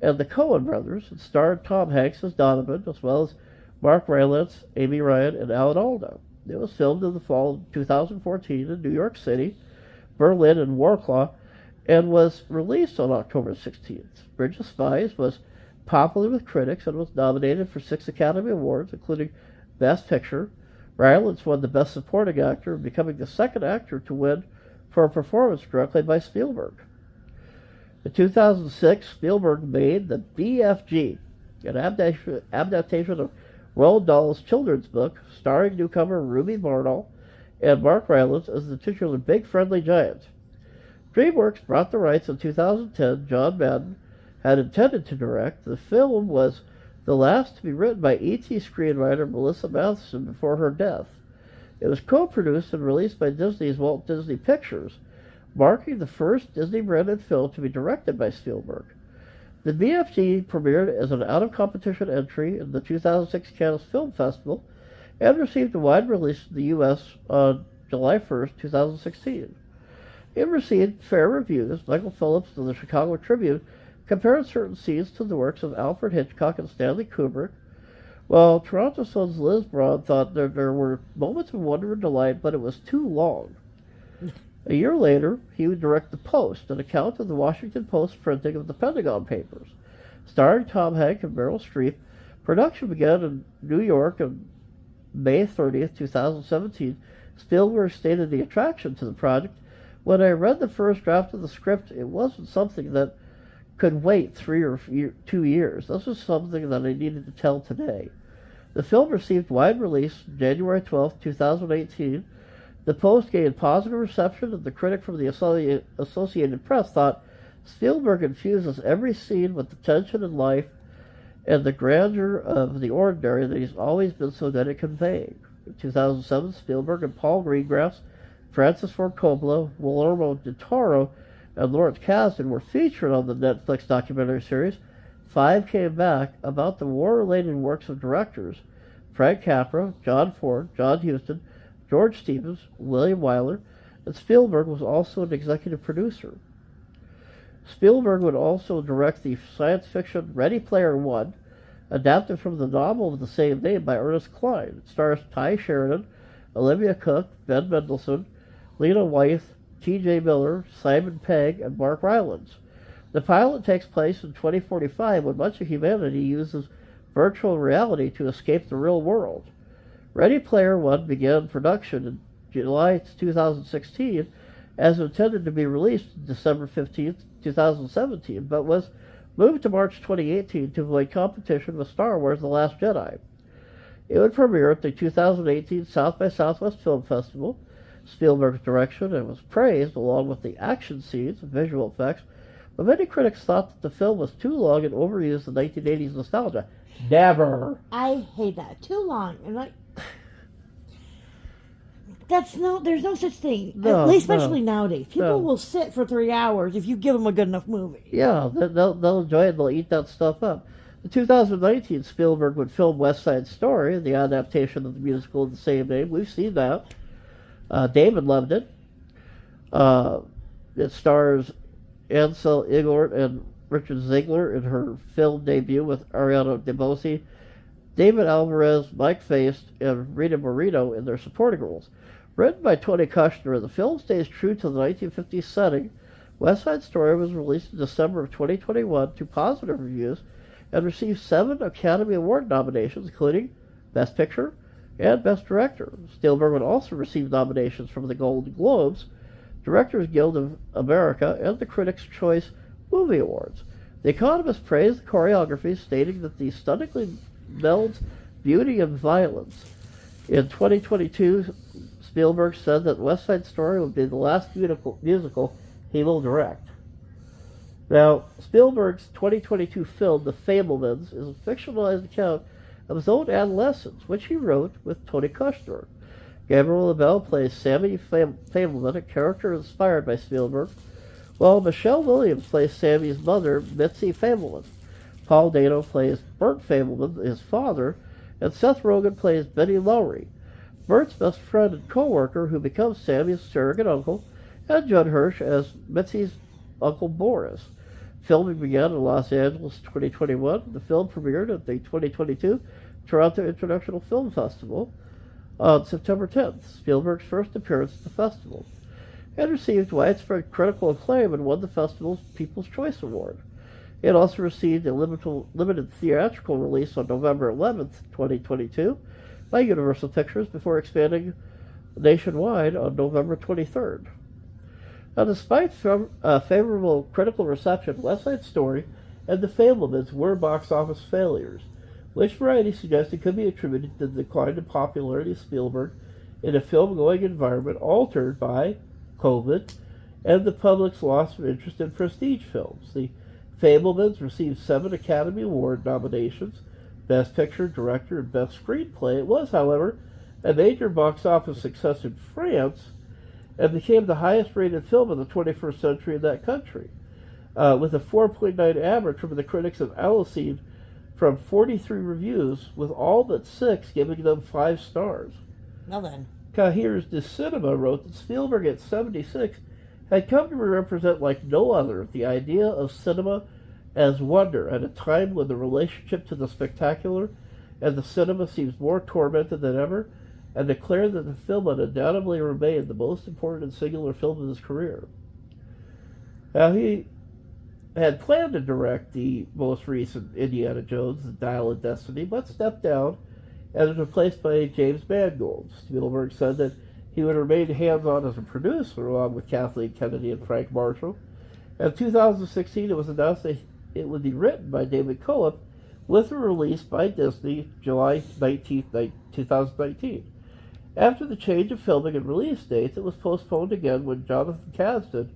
and the Coen brothers, and starred Tom Hanks as Donovan, as well as Mark Rylance, Amy Ryan, and Alan Alda. It was filmed in the fall of 2014 in New York City, Berlin, and Warsaw, and was released on October 16th. Bridge of Spies was popular with critics and was nominated for 6 Academy Awards, including Best Picture. Rylance won the Best Supporting Actor, becoming the second actor to win for a performance directly by Spielberg. In 2006, Spielberg made the BFG, an adaptation of Roald Dahl's children's book, starring newcomer Ruby Barnall and Mark Rylance as the titular Big Friendly Giant. DreamWorks brought the rights in 2010. John Madden had intended to direct. The film was the last to be written by E.T. screenwriter Melissa Matheson before her death. It was co-produced and released by Disney's Walt Disney Pictures, marking the first Disney-branded film to be directed by Spielberg. The BFG premiered as an out-of-competition entry in the 2006 Cannes Film Festival and received a wide release in the U.S. on July 1, 2016. It received fair reviews. Michael Phillips of the Chicago Tribune compared certain scenes to the works of Alfred Hitchcock and Stanley Kubrick, while Toronto Sun's Liz Braun thought that there were moments of wonder and delight, but it was too long. A year later, he would direct The Post, an account of the Washington Post printing of the Pentagon Papers. Starring Tom Hanks and Meryl Streep, production began in New York on May 30th, 2017. Spielberg stated the attraction to the project: "When I read the first draft of the script, it wasn't something that could wait 2 years. This was something that I needed to tell today." The film received wide release January 12, 2018. The Post gained positive reception, and the critic from the Associated Press thought Spielberg infuses every scene with the tension and life and the grandeur of the ordinary that he's always been so good at conveying. In 2007, Spielberg and Paul Greengrass, Francis Ford Coppola, Guillermo del Toro, and Lawrence Kasdan were featured on the Netflix documentary series. 5 came back about the war-related works of directors Frank Capra, John Ford, John Huston, George Stevens, William Wyler, and Spielberg was also an executive producer. Spielberg would also direct the science fiction Ready Player One, adapted from the novel of the same name by Ernest Cline. It stars Ty Sheridan, Olivia Cook, Ben Mendelsohn, Lena Waithe, T.J. Miller, Simon Pegg, and Mark Rylance. The pilot takes place in 2045 when much of humanity uses virtual reality to escape the real world. Ready Player One began production in July 2016 as intended to be released December 15, 2017, but was moved to March 2018 to avoid competition with Star Wars The Last Jedi. It would premiere at the 2018 South by Southwest Film Festival, Spielberg's direction, and was praised along with the action scenes and visual effects, but many critics thought that the film was too long and overused the 1980s nostalgia. Never! I hate that. Too long. And there's no such thing. No, especially nowadays. People will sit for 3 hours if you give them a good enough movie. Yeah, they'll enjoy it. They'll eat that stuff up. In 2019, Spielberg would film West Side Story, the adaptation of the musical of the same name. We've seen that. David loved it. It stars Ansel Elgort and Richard Ziegler in her film debut with Ariana DeBose, David Alvarez, Mike Faist, and Rita Moreno in their supporting roles. Written by Tony Kushner, the film stays true to the 1950s setting. West Side Story was released in December of 2021 to positive reviews and received 7 Academy Award nominations, including Best Picture and Best Director. Spielberg would also receive nominations from the Golden Globes, Directors Guild of America, and the Critics' Choice Movie Awards. The Economist praised the choreography, stating that the stunningly melds beauty and violence. In 2022, Spielberg said that West Side Story would be the last musical he will direct. Now, Spielberg's 2022 film, The Fabelmans, is a fictionalized account of his own adolescence, which he wrote with Tony Kushner. Gabriel Labelle plays Sammy Fabelman, a character inspired by Spielberg, while Michelle Williams plays Sammy's mother, Mitzi Fabelman. Paul Dano plays Bert Fabelman, his father, and Seth Rogen plays Benny Lowry, Bert's best friend and co-worker who becomes Sammy's surrogate uncle, and Judd Hirsch as Mitzi's Uncle Boris. Filming began in Los Angeles 2021. The film premiered at the 2022 Toronto International Film Festival on September 10th, Spielberg's first appearance at the festival, and received widespread critical acclaim and won the festival's People's Choice Award. It also received a limited theatrical release on November 11th, 2022 by Universal Pictures before expanding nationwide on November 23rd. Now, despite favorable critical reception, West Side Story and The Fabelmans were box office failures, which Variety suggested could be attributed to the decline in popularity of Spielberg in a film-going environment altered by COVID and the public's loss of interest in prestige films. The Fabelmans received 7 Academy Award nominations, Best Picture, Director, and Best Screenplay. It was, however, a major box office success in France and became the highest-rated film in the 21st century in that country, with a 4.9 average from the critics of Allocene from 43 reviews, with all but 6 giving them 5 stars. Well then. Cahiers de Cinema wrote that Spielberg at 76 had come to represent like no other the idea of cinema as wonder at a time when the relationship to the spectacular and the cinema seems more tormented than ever, and declared that the film would undoubtedly remain the most important and singular film of his career. Now, he had planned to direct the most recent Indiana Jones, The Dial of Destiny, but stepped down and was replaced by James Mangold. Spielberg said that he would remain hands-on as a producer, along with Kathleen Kennedy and Frank Marshall. In 2016, it was announced that it would be written by David Koepp, with a release by Disney July 19, 2019. After the change of filming and release dates, it was postponed again when Jonathan Kasdan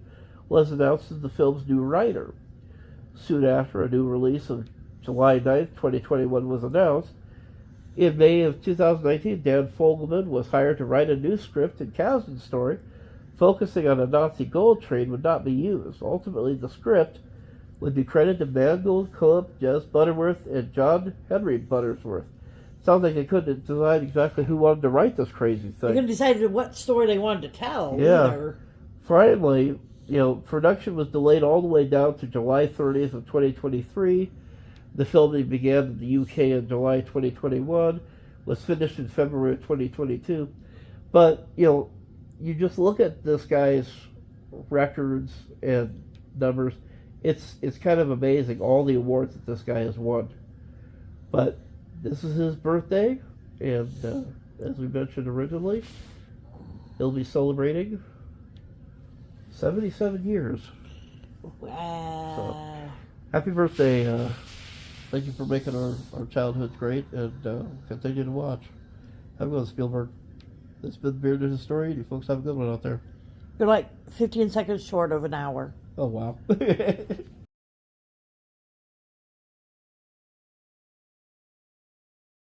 was announced as the film's new writer. Soon after, a new release of July 9, 2021 was announced. In May of 2019, Dan Fogelman was hired to write a new script, and Kasdan's story, focusing on a Nazi gold trade, would not be used. Ultimately, the script would be credited to Mangold, Koepp, Jez Butterworth, and John Henry Butterworth. Sounds like they couldn't decide exactly who wanted to write this crazy thing. They couldn't decide what story they wanted to tell Yeah. either. Finally, production was delayed all the way down to July 30th of 2023. The filming began in the UK in July 2021, was finished in February of 2022. But, you just look at this guy's records and numbers. It's kind of amazing, all the awards that this guy has won. But this is his birthday, and as we mentioned originally, he'll be celebrating 77 years. Wow. So, happy birthday. Thank you for making our childhood great, and continue to watch. Have a good one, Spielberg. It's been Bearded Historian. You folks have a good one out there. You're like 15 seconds short of an hour. Oh, wow.